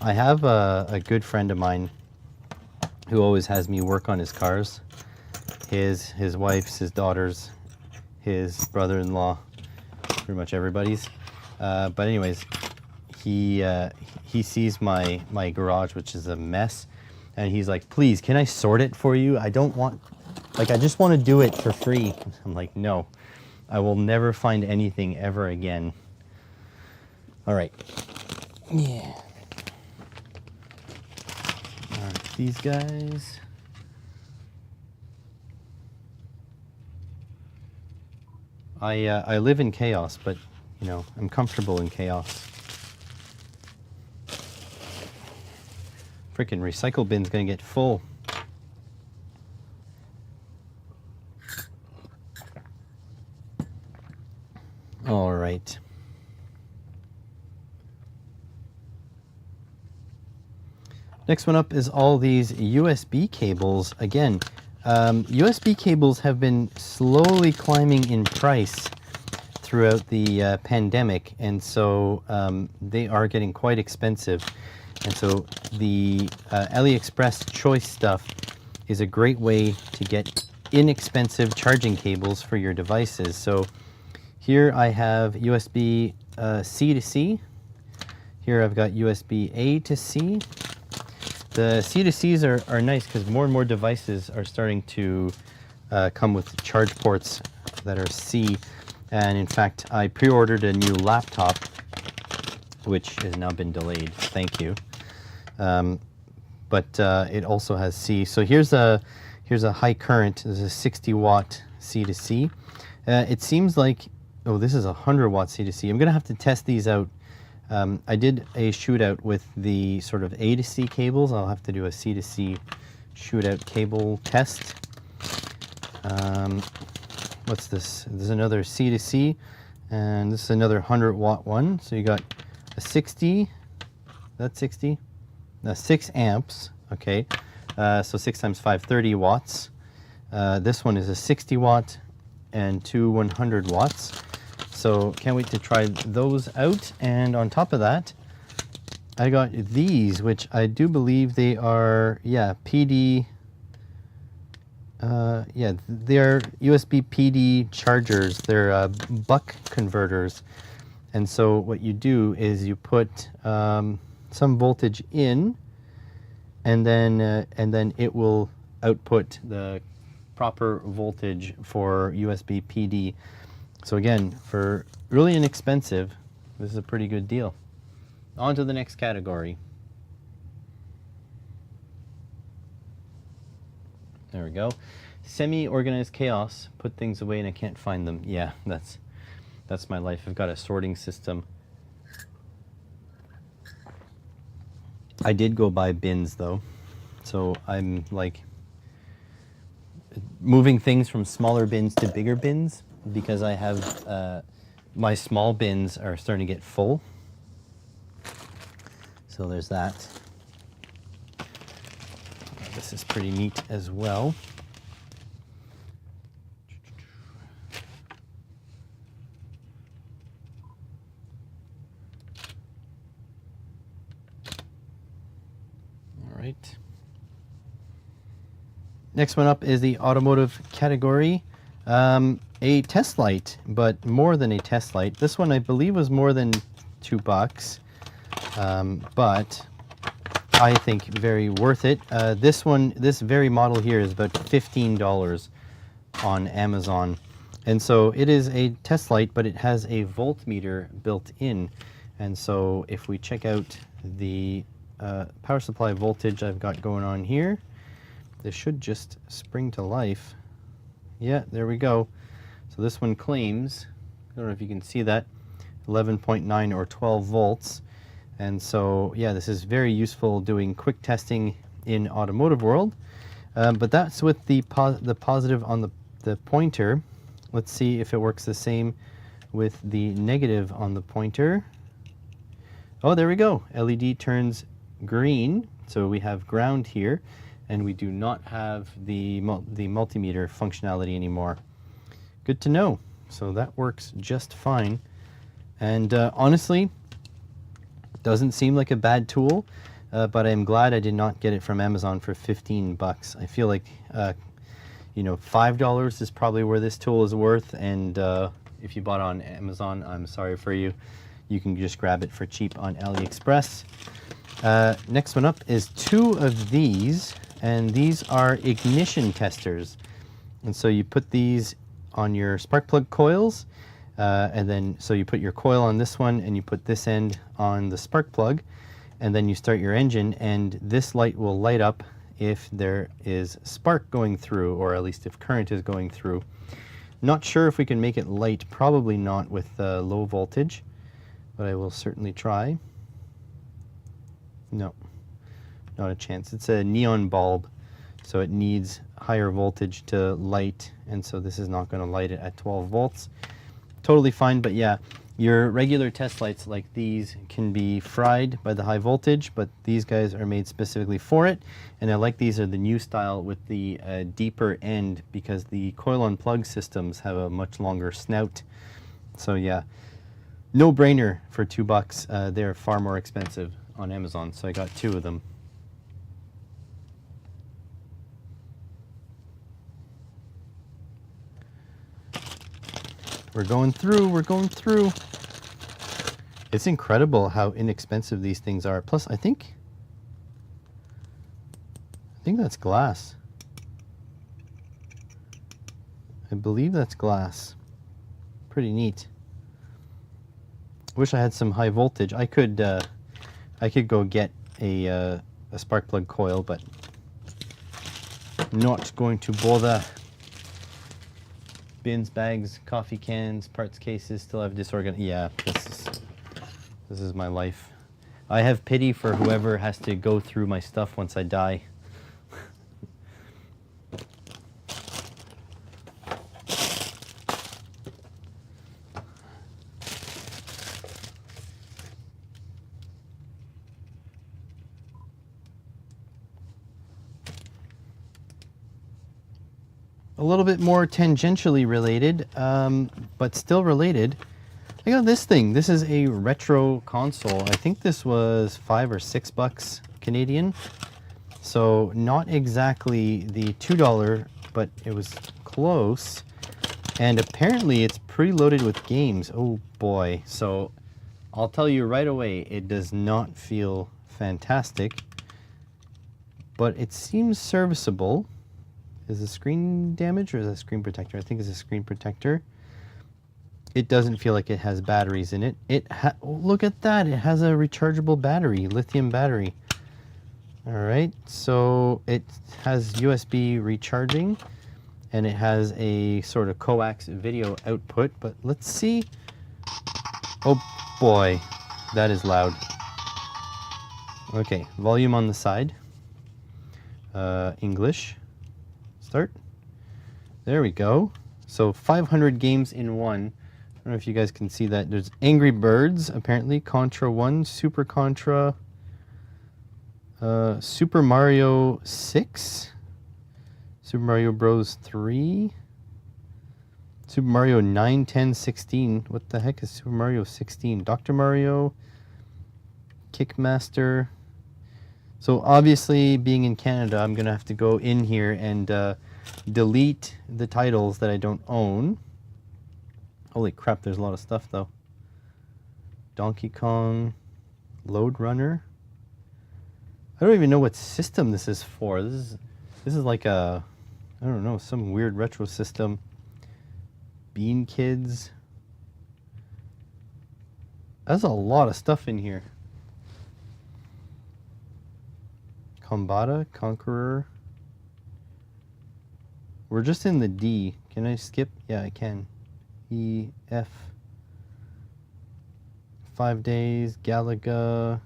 I have a good friend of mine who always has me work on his cars. His wife's, his daughter's, his brother-in-law, pretty much everybody's. But anyways, he sees my garage, which is a mess, and he's like, please, can I sort it for you? I don't want, I just want to do it for free. I'm like, no, I will never find anything ever again. All right. Yeah. All right, these guys. I live in chaos, but, you know, I'm comfortable in chaos. Frickin' recycle bin's gonna get full. All right. Next one up is all these USB cables. Again, USB cables have been slowly climbing in price throughout the pandemic, and so they are getting quite expensive. And so the AliExpress Choice stuff is a great way to get inexpensive charging cables for your devices. So here I have USB C to C. Here I've got USB A to C. The C2Cs are nice because more and more devices are starting to come with charge ports that are C. And in fact, I pre-ordered a new laptop, which has now been delayed. Thank you. But it also has C. So here's a high current. This is a 60 watt C2C. It seems like, oh, this is a 100 watt C2C. I'm gonna have to test these out. I did a shootout with the sort of A to C cables. I'll have to do a C to C shootout cable test. What's this? There's another C to C, and this is another 100 watt one. So you got a 60, that's 60, 6 amps, okay. So 6 times 5, 30 watts. This one is a 60 watt and 2 100 watts. So can't wait to try those out. And on top of that, I got these, which I do believe they are, yeah, PD, yeah, they're USB PD chargers. They're buck converters. And so what you do is you put some voltage in, and then it will output the proper voltage for USB PD. So again, for really inexpensive, this is a pretty good deal. On to the next category. There we go. Semi-organized chaos. Put things away and I can't find them. Yeah, that's my life. I've got a sorting system. I did go buy bins though. So I'm like moving things from smaller bins to bigger bins, because I have, my small bins are starting to get full. So there's that. This is pretty neat as well. All right. Next one up is the automotive category. A test light, but more than a test light. This one I believe was more than $2, but I think very worth it. This very model here is about $15 on Amazon. And so it is a test light, but it has a voltmeter built in. And so if we check out the power supply voltage I've got going on here, this should just spring to life. Yeah, there we go. So this one claims, I don't know if you can see that, 11.9 or 12 volts. And so, yeah, this is very useful doing quick testing in automotive world. But that's with the positive on the pointer. Let's see if it works the same with the negative on the pointer. Oh, there we go. LED turns green. So we have ground here, and we do not have the multimeter functionality anymore. Good to know. So that works just fine. And honestly, doesn't seem like a bad tool, but I'm glad I did not get it from Amazon for $15. I feel like, you know, $5 is probably where this tool is worth. And if you bought it on Amazon, I'm sorry for you. You can just grab it for cheap on AliExpress. Next one up is 2 of these, and these are ignition testers. And so you put these on your spark plug coils, and then so you put your coil on this one and you put this end on the spark plug, and then you start your engine, and this light will light up if there is spark going through, or at least if current is going through. Not sure if we can make it light, probably not with low voltage, but I will certainly try. No, not a chance. It's a neon bulb, so it needs higher voltage to light, and so this is not going to light it at 12 volts. Totally fine, but yeah, your regular test lights like these can be fried by the high voltage, but these guys are made specifically for it. And I like these are the new style with the deeper end, because the coil-on plug systems have a much longer snout. So yeah, no brainer for $2. They're far more expensive on Amazon, so I got 2 of them. We're going through. It's incredible how inexpensive these things are. Plus, I think I think that's glass. I believe that's glass. Pretty neat. Wish I had some high voltage. I could go get a spark plug coil, but not going to bother. Bins, bags, coffee cans, parts cases. Still have disorganized. Yeah, this is my life. I have pity for whoever has to go through my stuff once I die. A little bit more tangentially related, but still related. I got this thing. This is a retro console. I think this was $5 or $6 Canadian. So not exactly the $2, but it was close. And apparently it's preloaded with games. Oh boy. So I'll tell you right away, it does not feel fantastic, but it seems serviceable. Is the screen damage or is it a screen protector? I think it's a screen protector. It doesn't feel like it has batteries in it. Look at that. It has a rechargeable battery, lithium battery. All right. So it has USB recharging and it has a sort of coax video output, but let's see. Oh boy, that is loud. Okay, volume on the side. English. Start. There we go. So 500 games in one. I don't know if you guys can see that. There's Angry Birds, apparently, Contra 1, Super Contra, Super Mario 6, Super Mario Bros. 3, Super Mario 9, 10, 16. What the heck is Super Mario 16? Dr. Mario, Kickmaster. So obviously, being in Canada, I'm going to have to go in here and delete the titles that I don't own. Holy crap, there's a lot of stuff though. Donkey Kong, Load Runner. I don't even know what system this is for. This is like a, I don't know, some weird retro system. Bean Kids. There's a lot of stuff in here. Combata, Conqueror. We're just in the D. Can I skip? Yeah, I can. E, F. 5 Days, Galaga,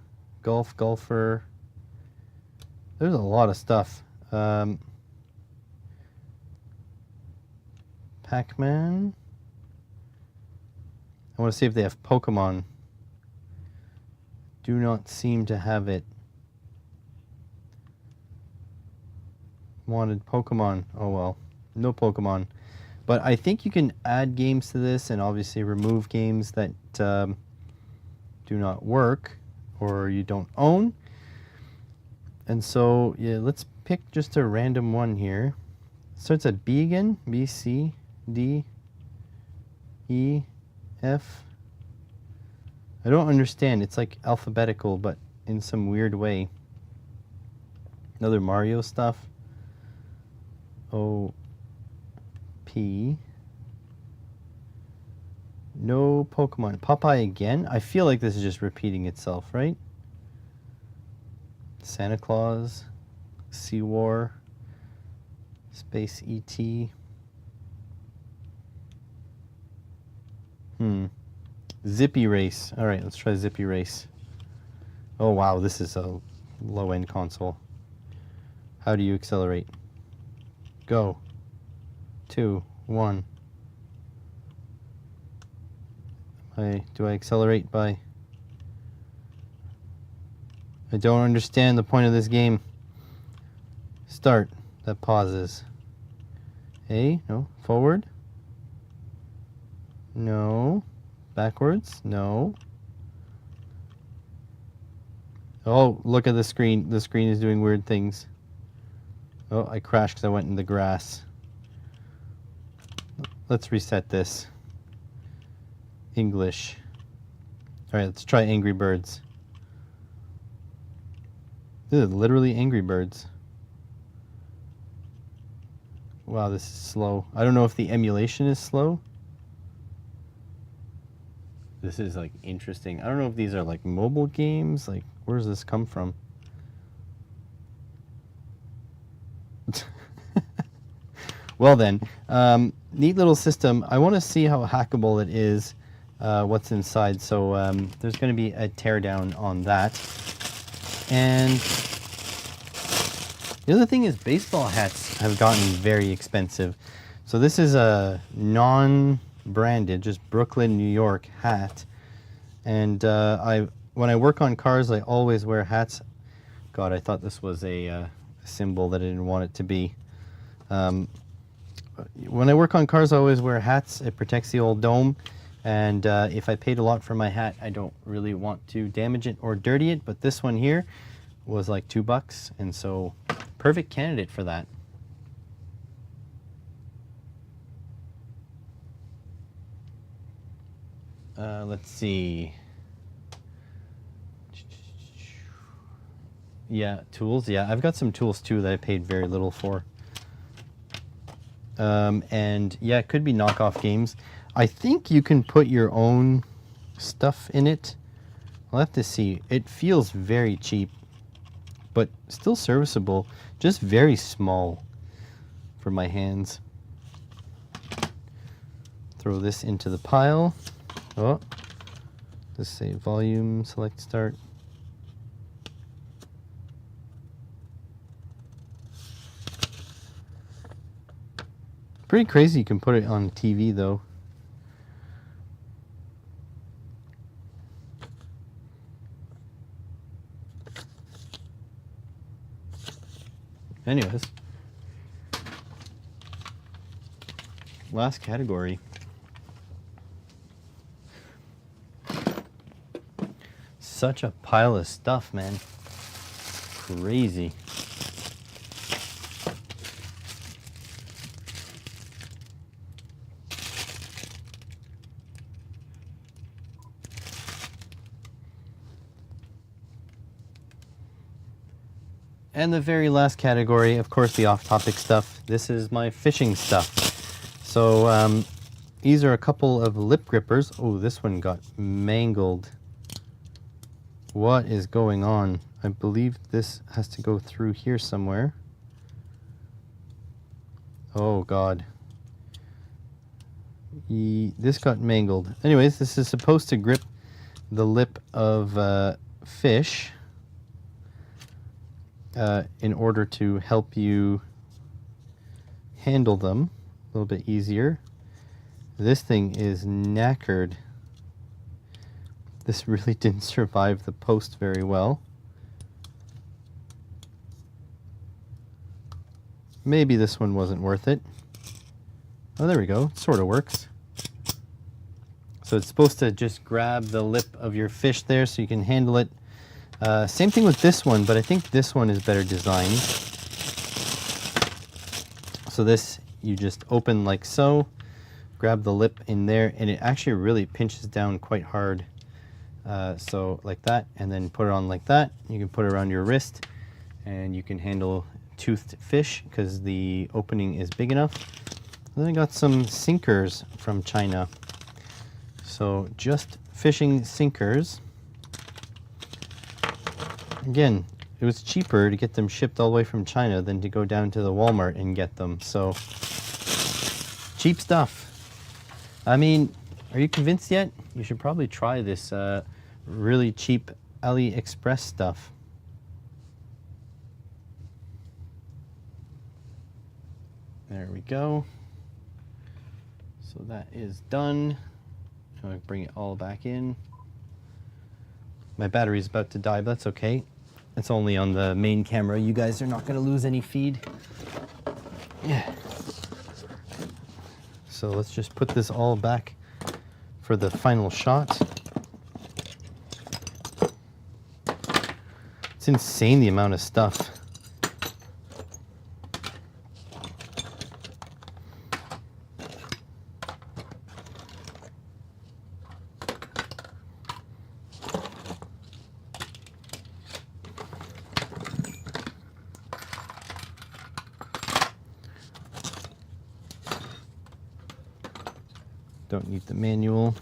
Golf, Golfer. There's a lot of stuff. Pac-Man. I want to see if they have Pokemon. Do not seem to have it. Wanted Pokemon. Oh well. No Pokemon. But I think you can add games to this and obviously remove games that do not work or you don't own. And so, yeah, let's pick just a random one here. Starts at B again. B, C, D, E, F. I don't understand. It's like alphabetical, but in some weird way. Another Mario stuff. O, P. No Pokemon. Popeye again? I feel like this is just repeating itself, right? Santa Claus. Sea War. Space ET. Zippy Race. Alright, let's try Zippy Race. Oh wow, this is a low-end console. How do you accelerate? Go. 2, 1. Do I accelerate by... I don't understand the point of this game. Start. That pauses. A? No. Forward? No. Backwards? No. Oh, look at the screen. The screen is doing weird things. Oh, I crashed because I went in the grass. Let's reset this. English. Alright, let's try Angry Birds. This is literally Angry Birds. Wow, this is slow. I don't know if the emulation is slow. This is like interesting. I don't know if these are like mobile games. Like, where does this come from? Well then, neat little system. I want to see how hackable it is, what's inside. So there's going to be a teardown on that. And the other thing is baseball hats have gotten very expensive. So this is a non-branded, just Brooklyn, New York hat. And when I work on cars, I always wear hats. God, I thought this was a symbol that I didn't want it to be. When I work on cars, I always wear hats. It protects the old dome. And if I paid a lot for my hat, I don't really want to damage it or dirty it. But this one here was like $2. And so perfect candidate for that. Let's see. Yeah, tools. Yeah, I've got some tools too that I paid very little for. And yeah, it could be knockoff games. I think you can put your own stuff in it. I'll have to see. It feels very cheap, but still serviceable. Just very small for my hands. Throw this into the pile. Oh, let's say volume, select start. Pretty crazy you can put it on TV though. Anyways, last category. Such a pile of stuff, man. Crazy. And the very last category, of course, the off-topic stuff. This is my fishing stuff. So these are a couple of lip grippers. Oh, this one got mangled. What is going on? I believe this has to go through here somewhere. Oh, God. This got mangled. Anyways, this is supposed to grip the lip of fish. In order to help you handle them a little bit easier. This thing is knackered. This really didn't survive the post very well. Maybe this one wasn't worth it. Oh, there we go. It sort of works. So it's supposed to just grab the lip of your fish there so you can handle it. Same thing with this one, but I think this one is better designed. So this, you just open like so, grab the lip in there, and it actually really pinches down quite hard. So like that, and then put it on like that. You can put it around your wrist, and you can handle toothed fish because the opening is big enough. And then I got some sinkers from China. So just fishing sinkers. Again, it was cheaper to get them shipped all the way from China than to go down to the Walmart and get them. So, cheap stuff. I mean, are you convinced yet? You should probably try this really cheap AliExpress stuff. There we go. So that is done. I'm going to bring it all back in. My battery's about to die, but that's okay. It's only on the main camera. You guys are not going to lose any feed. Yeah. So let's just put this all back for the final shot. It's insane the amount of stuff. don't need the manual.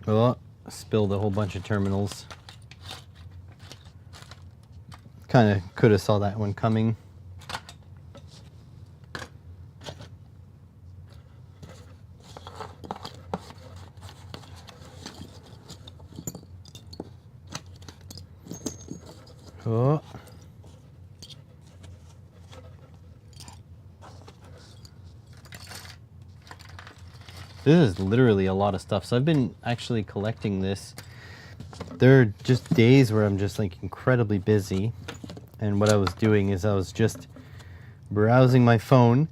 Oh, spilled a whole bunch of terminals. Kind of could have saw that one coming. Oh. This is literally a lot of stuff. So I've been actually collecting this. There are just days where I'm just like incredibly busy. And what I was doing is I was just browsing my phone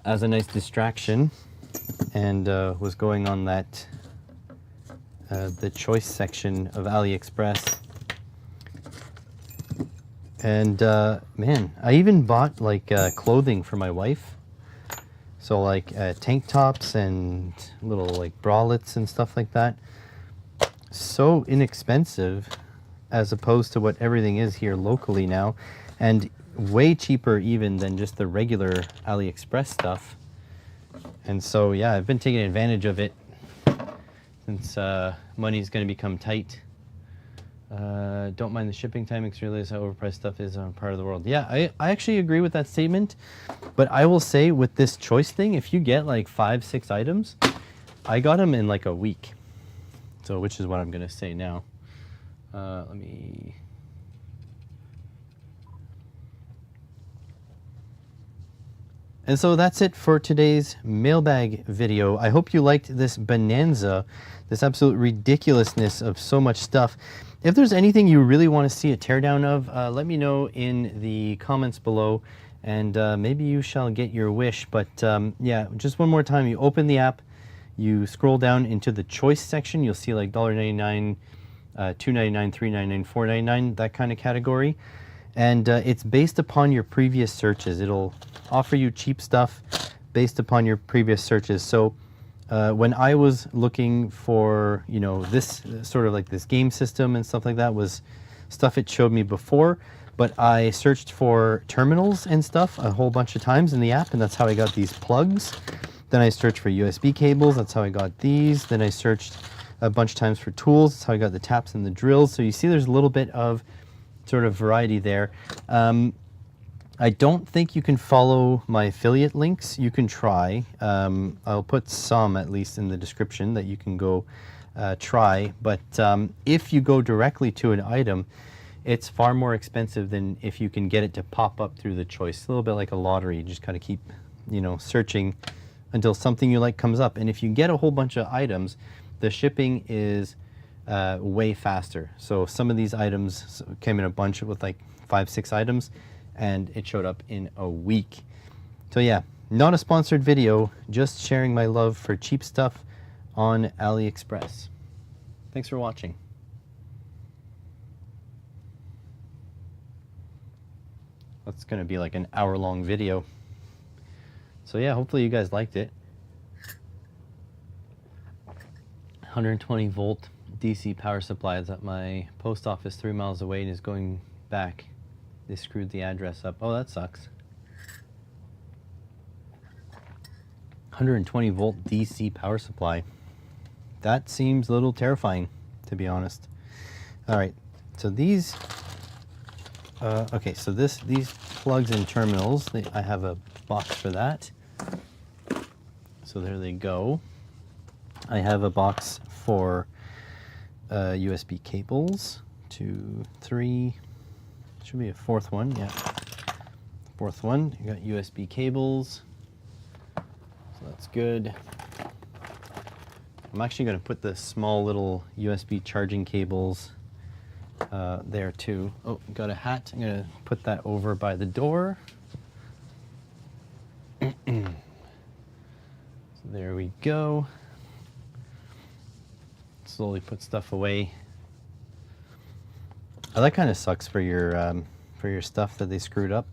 as a nice distraction, and was going on that the choice section of AliExpress. And man, I even bought like clothing for my wife. So like tank tops and little like bralettes and stuff like that. So inexpensive as opposed to what everything is here locally now, and way cheaper even than just the regular AliExpress stuff. And so yeah, I've been taking advantage of it since money's going to become tight. Don't mind the shipping time, because you realize how overpriced stuff is on part of the world. Yeah, I actually agree with that statement, but I will say with this choice thing, if you get like 5-6 items, I got them in like a week. So which is what I'm going to say now. Let me... And so that's it for today's mailbag video. I hope you liked this bonanza, this absolute ridiculousness of so much stuff. If there's anything you really want to see a teardown of, let me know in the comments below, and maybe you shall get your wish. But yeah, just one more time, you open the app, you scroll down into the choice section, you'll see like $1.99, $2.99, $3.99, $4.99, that kind of category. And it's based upon your previous searches. It'll offer you cheap stuff based upon your previous searches. So when I was looking for, you know, this sort of like this game system and stuff like that, was stuff it showed me before. But I searched for terminals and stuff a whole bunch of times in the app, and that's how I got these plugs. Then I searched for USB cables. That's how I got these. Then I searched a bunch of times for tools. That's how I got the taps and the drills. So you see there's a little bit of sort of variety there. I don't think you can follow my affiliate links. You can try. I'll put some at least in the description that you can go try. But if you go directly to an item, it's far more expensive than if you can get it to pop up through the choice. A little bit like a lottery. You just kind of keep, you know, searching until something you like comes up. And if you get a whole bunch of items, the shipping is way faster. So some of these items came in a bunch with like 5-6 items, and it showed up in a week. So yeah, not a sponsored video, just sharing my love for cheap stuff on AliExpress. Thanks for watching. That's gonna be like an hour-long video. So yeah, hopefully you guys liked it. 120 volt DC power supply is at my post office 3 miles away and is going back. They screwed the address up. Oh, that sucks. 120 volt DC power supply. That seems a little terrifying, to be honest. All right, so these, okay, so these plugs and terminals, I have a box for that. So there they go. I have a box for USB cables, 2, 3, should be a fourth one, yeah. Fourth one, you got USB cables, so that's good. I'm actually gonna put the small little USB charging cables there too. Oh, got a hat, I'm gonna put that over by the door. So there we go. Slowly put stuff away. Oh, that kind of sucks for your stuff that they screwed up.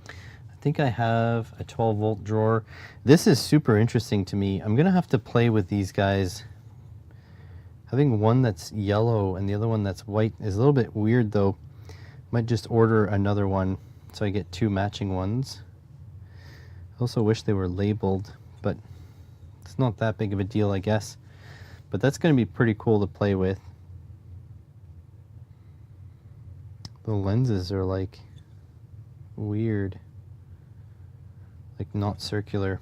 I think I have a 12 volt drawer. This is super interesting to me. I'm gonna have to play with these guys. Having one that's yellow and the other one that's white is a little bit weird though. Might just order another one so I get 2 matching ones. I also wish they were labeled, but it's not that big of a deal, I guess. But that's going to be pretty cool to play with. The lenses are like weird, like not circular.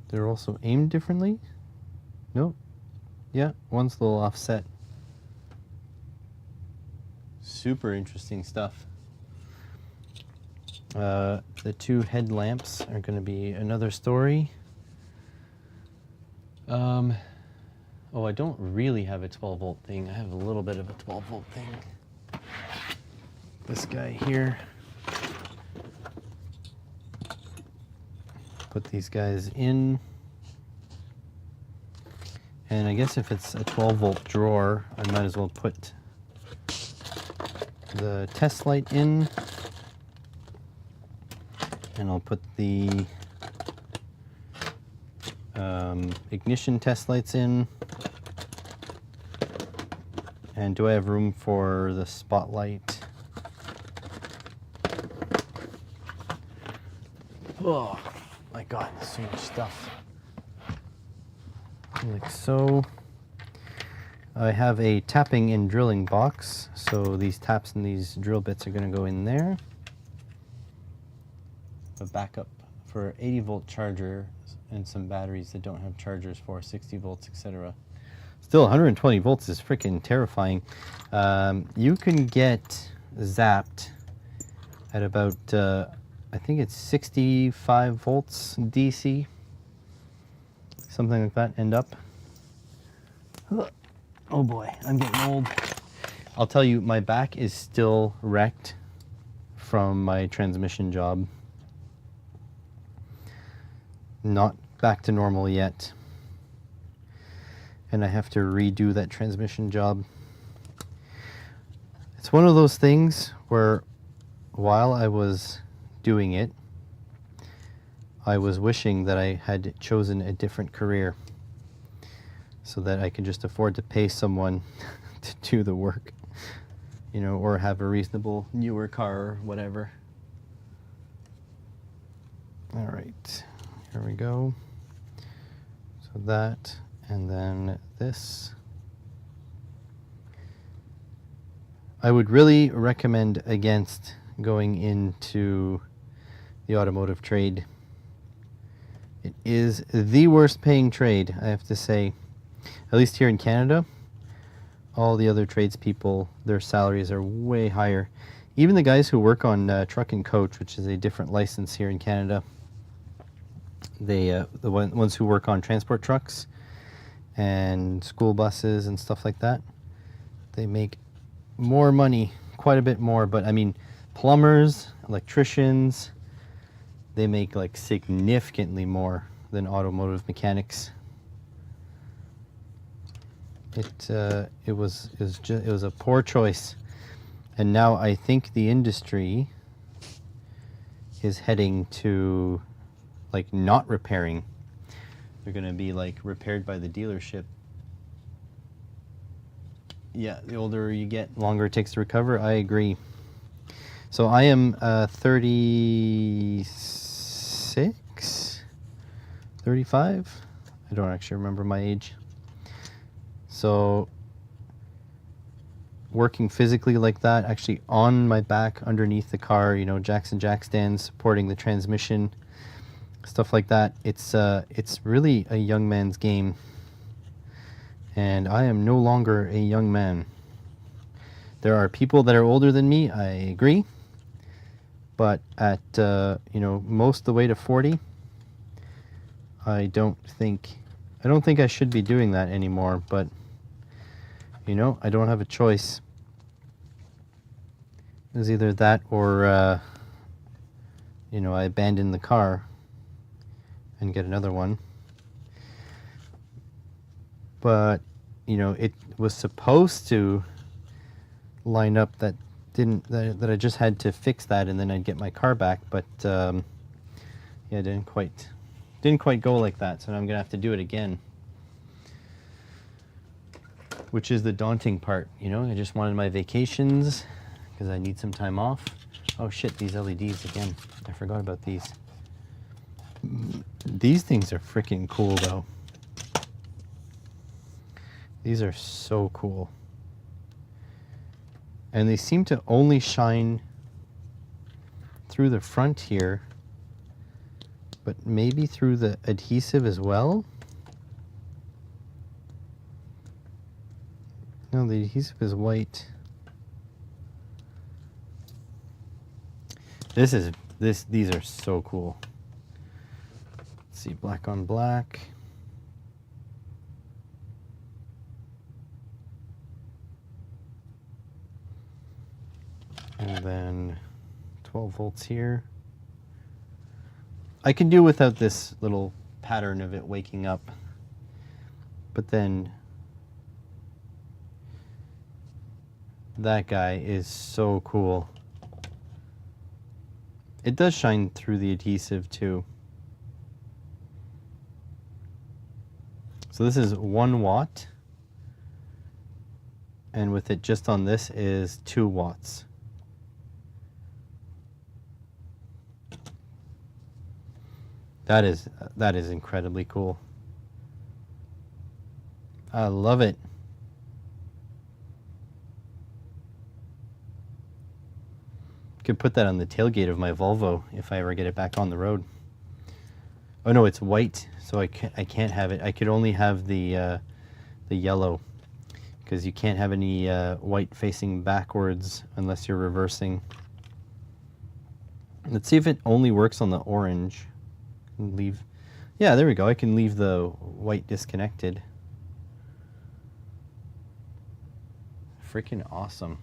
They're also aimed differently? Nope. Yeah, one's a little offset. Super interesting stuff. The 2 headlamps are going to be another story. Oh, I don't really have a 12 volt thing. I have a little bit of a 12 volt thing. This guy here. Put these guys in. And I guess if it's a 12 volt drawer, I might as well put the test light in. And I'll put the ignition test lights in. And do I have room for the spotlight? Oh my God, so much stuff. Like so. I have a tapping and drilling box, so these taps and these drill bits are going to go in there. A backup for 80 volt charger and some batteries that don't have chargers for 60 volts, etc. Still, 120 volts is freaking terrifying. You can get zapped at about, I think it's 65 volts DC. Something like that, end up. Oh boy, I'm getting old. I'll tell you, my back is still wrecked from my transmission job. Not back to normal yet. And I have to redo that transmission job. It's one of those things where while I was doing it, I was wishing that I had chosen a different career so that I could just afford to pay someone to do the work, you know, or have a reasonable newer car or whatever. All right, here we go. So that, and then this. I would really recommend against going into the automotive trade. It is the worst paying trade, I have to say. At least here in Canada. All the other tradespeople, their salaries are way higher. Even the guys who work on truck and coach, which is a different license here in Canada, the ones who work on transport trucks and school buses and stuff like that, they make more money, quite a bit more. But I mean, plumbers, electricians, they make like significantly more than automotive mechanics. It was a poor choice, and now I think the industry is heading to like not repairing. They're going to be like repaired by the dealership. Yeah, the older you get, longer it takes to recover. I agree. So I am 36, 35. I don't actually remember my age. So working physically like that, actually on my back underneath the car, you know, Jackson jack stands supporting the transmission, stuff like that. It's really a young man's game. And I am no longer a young man. There are people that are older than me, I agree. But at, you know, most the way to 40, I don't think I should be doing that anymore, but, you know, I don't have a choice. It was either that or, you know, I abandon the car and get another one. But, you know, it was supposed to line up that I just had to fix that and then I'd get my car back, but yeah, it didn't quite go like that, so now I'm gonna have to do it again. which is the daunting part. You know, I just wanted my vacations because I need some time off. Oh shit, these LEDs again. I forgot about these. These things are freaking cool though. These are so cool. And they seem to only shine through the front here, but maybe through the adhesive as well. No, the adhesive is white. These are so cool. Let's see, black on black. And then 12 volts here. I can do without this little pattern of it waking up, but then that guy is so cool. It does shine through the adhesive too. So this is 1 watt, and with it just on this is 2 watts. That is incredibly cool. I love it. Could put that on the tailgate of my Volvo if I ever get it back on the road. Oh no, it's white, so I can't have it. I could only have the yellow, because you can't have any white facing backwards unless you're reversing. Let's see if it only works on the orange. Leave, yeah, there we go. I can leave the white disconnected. Freaking awesome.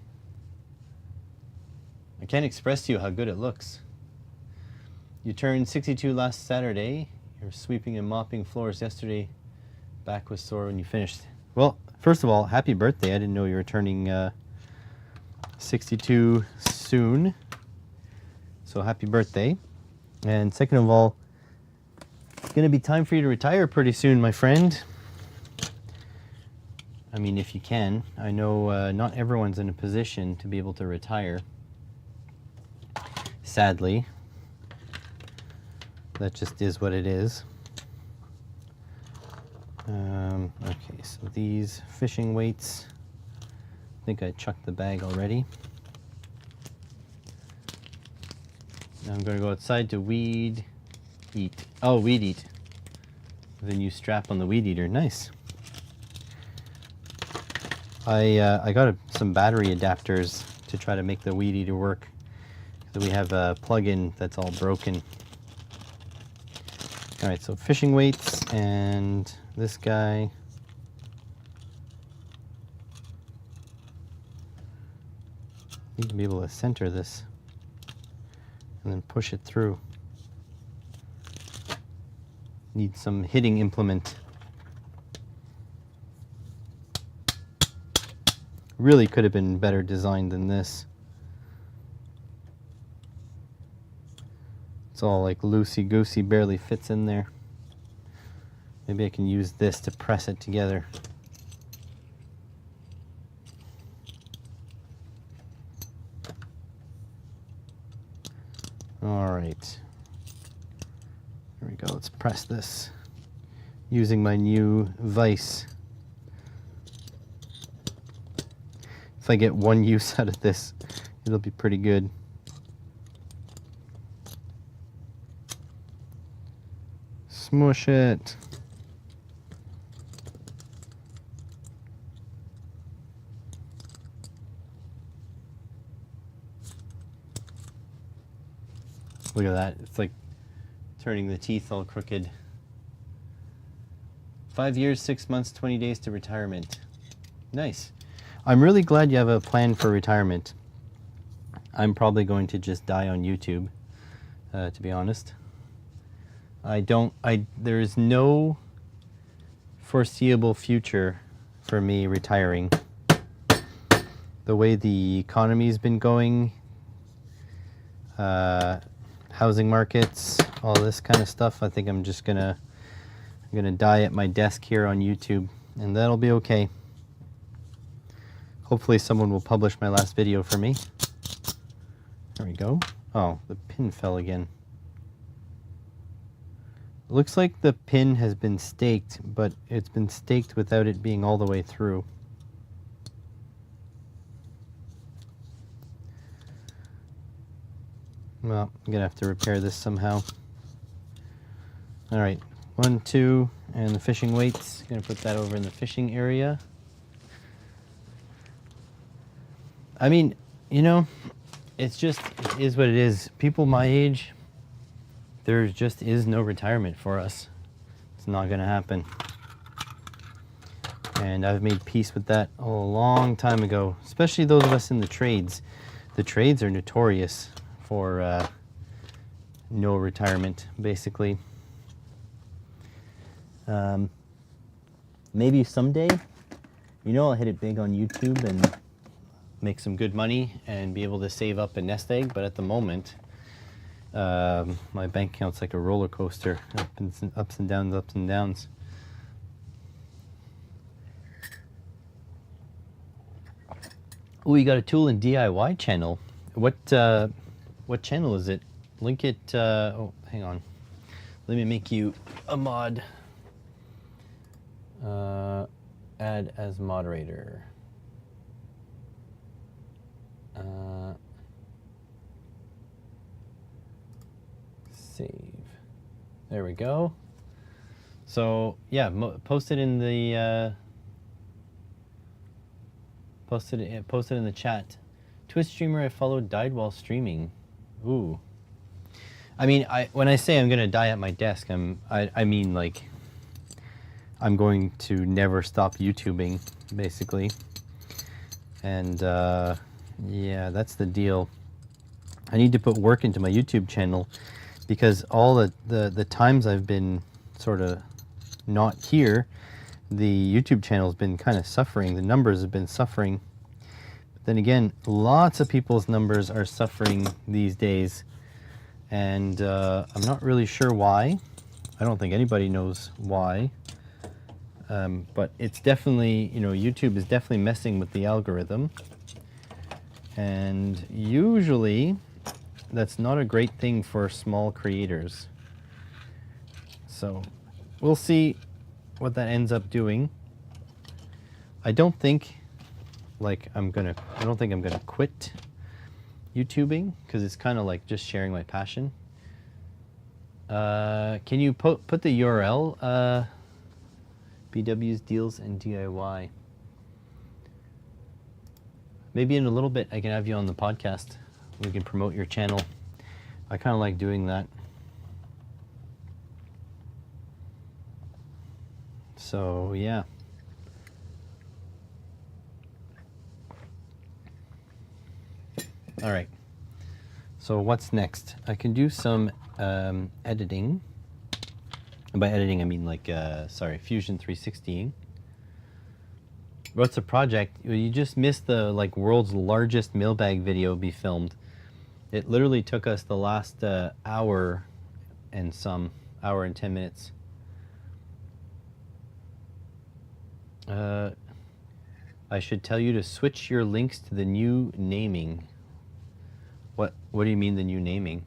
I can't express to you how good it looks. You turned 62 last Saturday. You were sweeping and mopping floors yesterday. Back was sore when you finished. Well, first of all, happy birthday. I didn't know you were turning 62 soon. So happy birthday. And second of all, it's going to be time for you to retire pretty soon, my friend. I mean, if you can. I know not everyone's in a position to be able to retire. Sadly. That just is what it is. Okay, so these fishing weights. I think I chucked the bag already. Now I'm going to go outside to weed eat. Oh, weed eat. The new strap on the weed eater. Nice. I got some battery adapters to try to make the weed eater work. So we have a plug-in that's all broken. All right, so fishing weights and this guy. Need to be able to center this and then push it through. Need some hitting implement. Really could have been better designed than this. It's all like loosey-goosey, barely fits in there. Maybe I can use this to press it together. All right. There we go. Let's press this using my new vise. If I get one use out of this, it'll be pretty good. Smush it. Look at that. It's like turning the teeth all crooked. 5 years, 6 months, 20 days to retirement. Nice. I'm really glad you have a plan for retirement. I'm probably going to just die on YouTube, to be honest. There is no foreseeable future for me retiring. The way the economy's been going, housing markets, all this kind of stuff, I think I'm just gonna die at my desk here on YouTube, and that'll be okay. Hopefully someone will publish my last video for me. There we go. Oh, the pin fell again. Looks like the pin has been staked, but it's been staked without it being all the way through. Well, I'm gonna have to repair this somehow. All right, 1, 2, and the fishing weights. Gonna put that over in the fishing area. I mean, you know, it is what it is. People my age, there just is no retirement for us. It's not gonna happen. And I've made peace with that a long time ago, especially those of us in the trades. The trades are notorious for no retirement, basically. Maybe someday, you know, I'll hit it big on YouTube and make some good money and be able to save up a nest egg. But at the moment, my bank account's like a roller coaster, ups and downs, ups and downs. Oh, you got a tool and DIY channel. What channel is it? Link it. Oh, hang on. Let me make you a mod. Add as moderator. Save. There we go. So yeah, post it in the post it in the chat. Twitch streamer I followed died while streaming. Ooh. I mean, when I say I'm gonna die at my desk, I mean like I'm going to never stop YouTubing, basically. And yeah, that's the deal. I need to put work into my YouTube channel because all the times I've been sort of not here, the YouTube channel's been kind of suffering. The numbers have been suffering. But then again, lots of people's numbers are suffering these days. And I'm not really sure why. I don't think anybody knows why. But it's definitely, you know, YouTube is definitely messing with the algorithm. And usually that's not a great thing for small creators. So we'll see what that ends up doing. I don't think I'm gonna quit YouTubing because it's kind of like just sharing my passion. Can you put the URL? BW's Deals and DIY. Maybe in a little bit I can have you on the podcast. We can promote your channel. I kind of like doing that. So yeah. All right. So what's next? I can do some editing. And by editing, I mean like, Fusion 360. What's a project? You just missed the world's largest mailbag video be filmed. It literally took us the last hour and 10 minutes. I should tell you to switch your links to the new naming. What do you mean the new naming?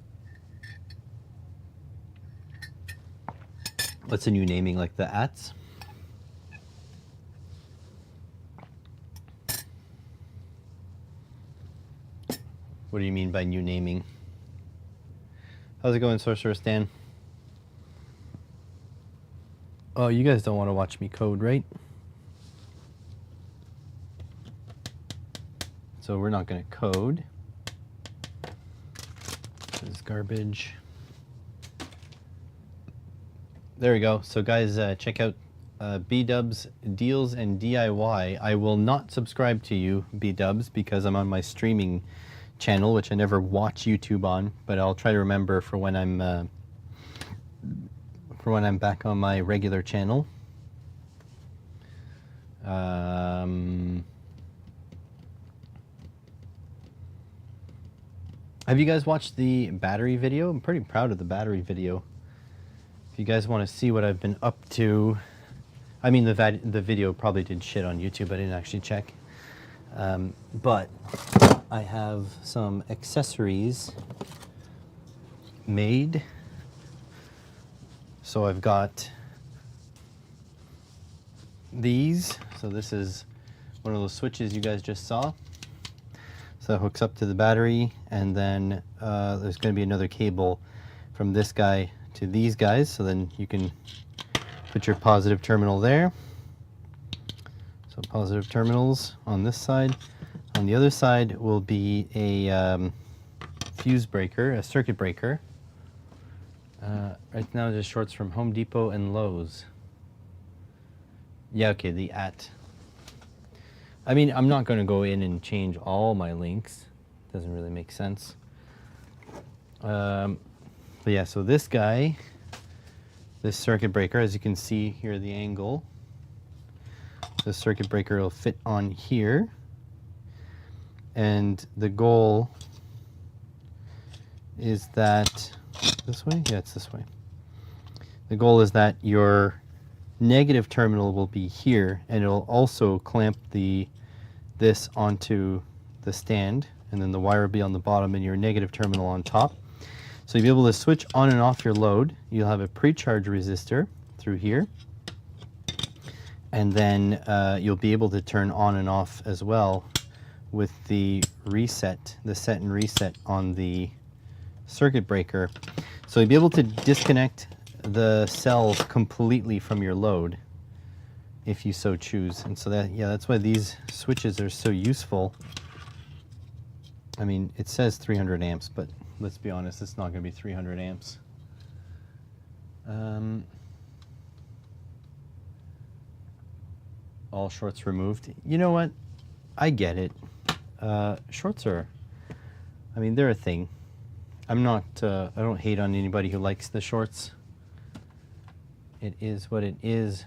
What's the new naming, like the ats? What do you mean by new naming? How's it going, Sorcerer Stan? Oh, you guys don't want to watch me code, right? So we're not going to code. This is garbage. There we go. So guys, check out B-Dubs Deals and DIY. I will not subscribe to you, B-Dubs, because I'm on my streaming channel, which I never watch YouTube on, but I'll try to remember for when I'm back on my regular channel. Have you guys watched the battery video? I'm pretty proud of the battery video. If you guys want to see what I've been up to, I mean the video probably did shit on YouTube. I didn't actually check. But I have some accessories made. So I've got these. So this is one of those switches you guys just saw. So that hooks up to the battery, and then there's going to be another cable from this guy to these guys, so then you can put your positive terminal there. So positive terminals on this side. On the other side will be a fuse breaker, a circuit breaker. Right now there's shorts from Home Depot and Lowe's. Yeah, okay, the at. I mean, I'm not going to go in and change all my links. Doesn't really make sense. But yeah, so this guy, this circuit breaker, as you can see here, the angle. The circuit breaker will fit on here. And the goal is that, this way? Yeah, it's this way. The goal is that your negative terminal will be here, and it'll also clamp this onto the stand, and then the wire will be on the bottom and your negative terminal on top. So you'll be able to switch on and off your load. You'll have a pre-charge resistor through here, and then you'll be able to turn on and off as well with the reset, the set and reset on the circuit breaker. So you'll be able to disconnect the cells completely from your load if you so choose. And so that, yeah, that's why these switches are so useful. I mean, it says 300 amps, but let's be honest, it's not going to be 300 amps. All shorts removed. You know what? I get it. Shorts are, I mean, they're a thing. I'm not, I don't hate on anybody who likes the shorts. It is what it is.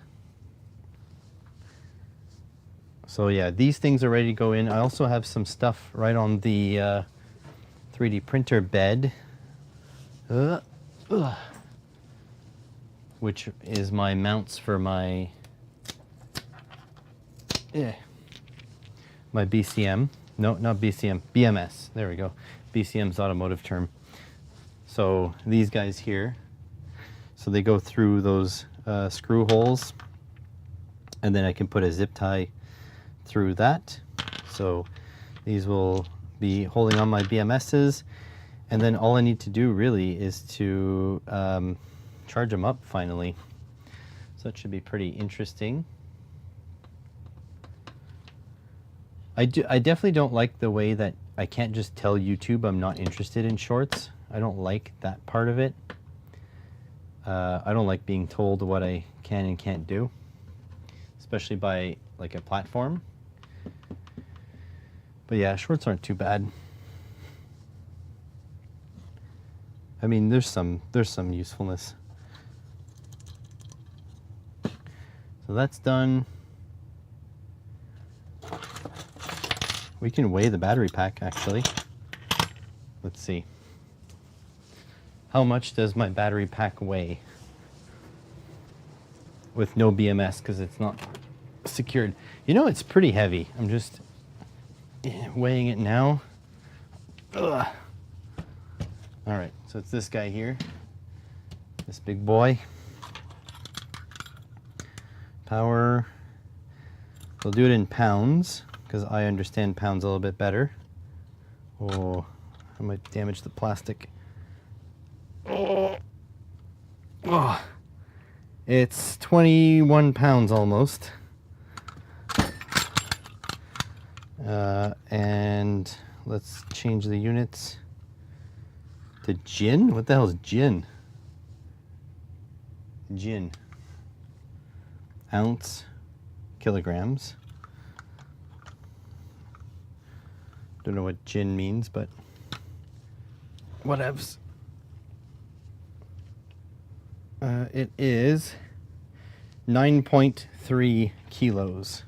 So yeah, these things are ready to go in. I also have some stuff right on the 3D printer bed, which is my mounts for my my BCM. No, not BCM, BMS. There we go. BCM's automotive term. So these guys here, so they go through those screw holes, and then I can put a zip tie through that. So these will be holding on my BMSs, and then all I need to do really is to charge them up finally. So that should be pretty interesting. I definitely don't like the way that I can't just tell YouTube I'm not interested in shorts. I don't like that part of it. I don't like being told what I can and can't do, especially by like a platform. But yeah, shorts aren't too bad. I mean, there's some usefulness. So that's done. We can weigh the battery pack actually. Let's see. How much does my battery pack weigh? With no BMS, because it's not secured. You know, it's pretty heavy. I'm just weighing it now. Ugh. All right, so it's this guy here, this big boy. Power, we'll do it in pounds, because I understand pounds a little bit better. Oh, I might damage the plastic. Oh. It's 21 pounds almost. And let's change the units to gin. What the hell is gin? Gin. Ounce, kilograms. Don't know what gin means, but whatevs. It is 9.3 kilos.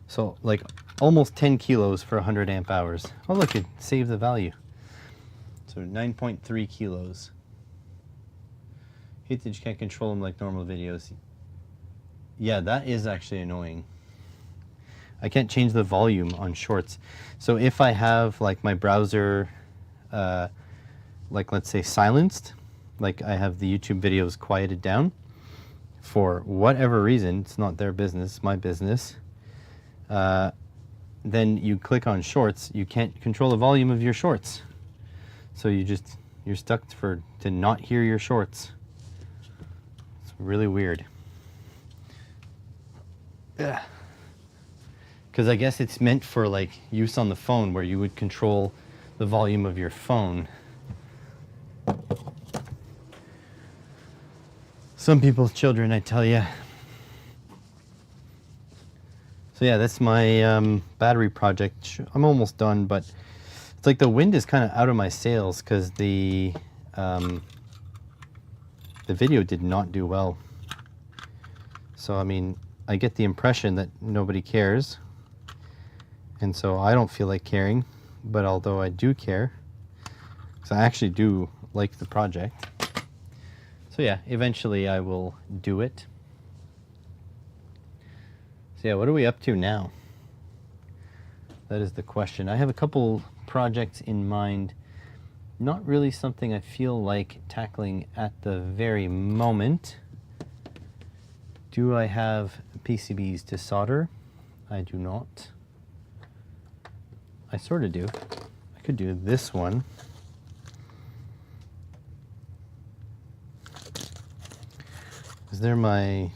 So like almost 10 kilos for 100 amp hours. Oh look, it saved the value. So 9.3 kilos. Hate that you can't control them like normal videos. Yeah, that is actually annoying. I can't change the volume on Shorts. So if I have like my browser, like let's say silenced, like I have the YouTube videos quieted down, for whatever reason, it's not their business, it's my business, then you click on Shorts, you can't control the volume of your Shorts. So you're stuck to not hear your Shorts. It's really weird. Because I guess it's meant for like use on the phone where you would control the volume of your phone. Some people's children, I tell you. So yeah, that's my battery project. I'm almost done, but it's like the wind is kind of out of my sails because the video did not do well. So I mean, I get the impression that nobody cares, and so I don't feel like caring. But although I do care, because I actually do like the project. So yeah, eventually I will do it. So yeah, what are we up to now? That is the question. I have a couple projects in mind. Not really something I feel like tackling at the very moment. Do I have PCBs to solder? I do not. I sort of do. I could do this one. Is there my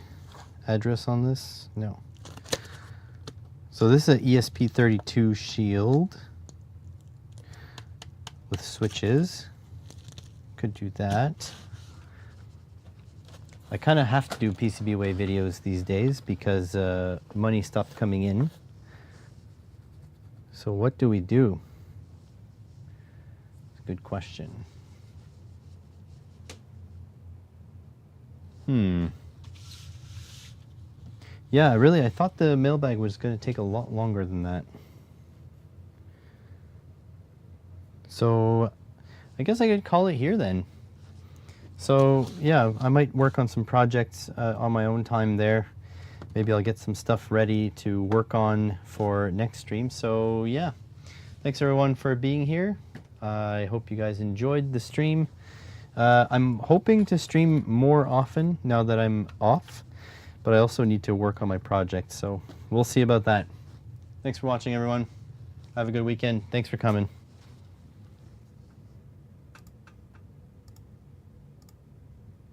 address on this? No. So this is an ESP32 shield with switches. Could do that. I kind of have to do PCBWay videos these days because money stopped coming in. So what do we do? It's a good question. Yeah, really, I thought the mailbag was going to take a lot longer than that. So I guess I could call it here then. So yeah, I might work on some projects on my own time there. Maybe I'll get some stuff ready to work on for next stream. So yeah, thanks everyone for being here. I hope you guys enjoyed the stream. I'm hoping to stream more often now that I'm off, but I also need to work on my project, so we'll see about that. Thanks for watching, everyone. Have a good weekend. Thanks for coming.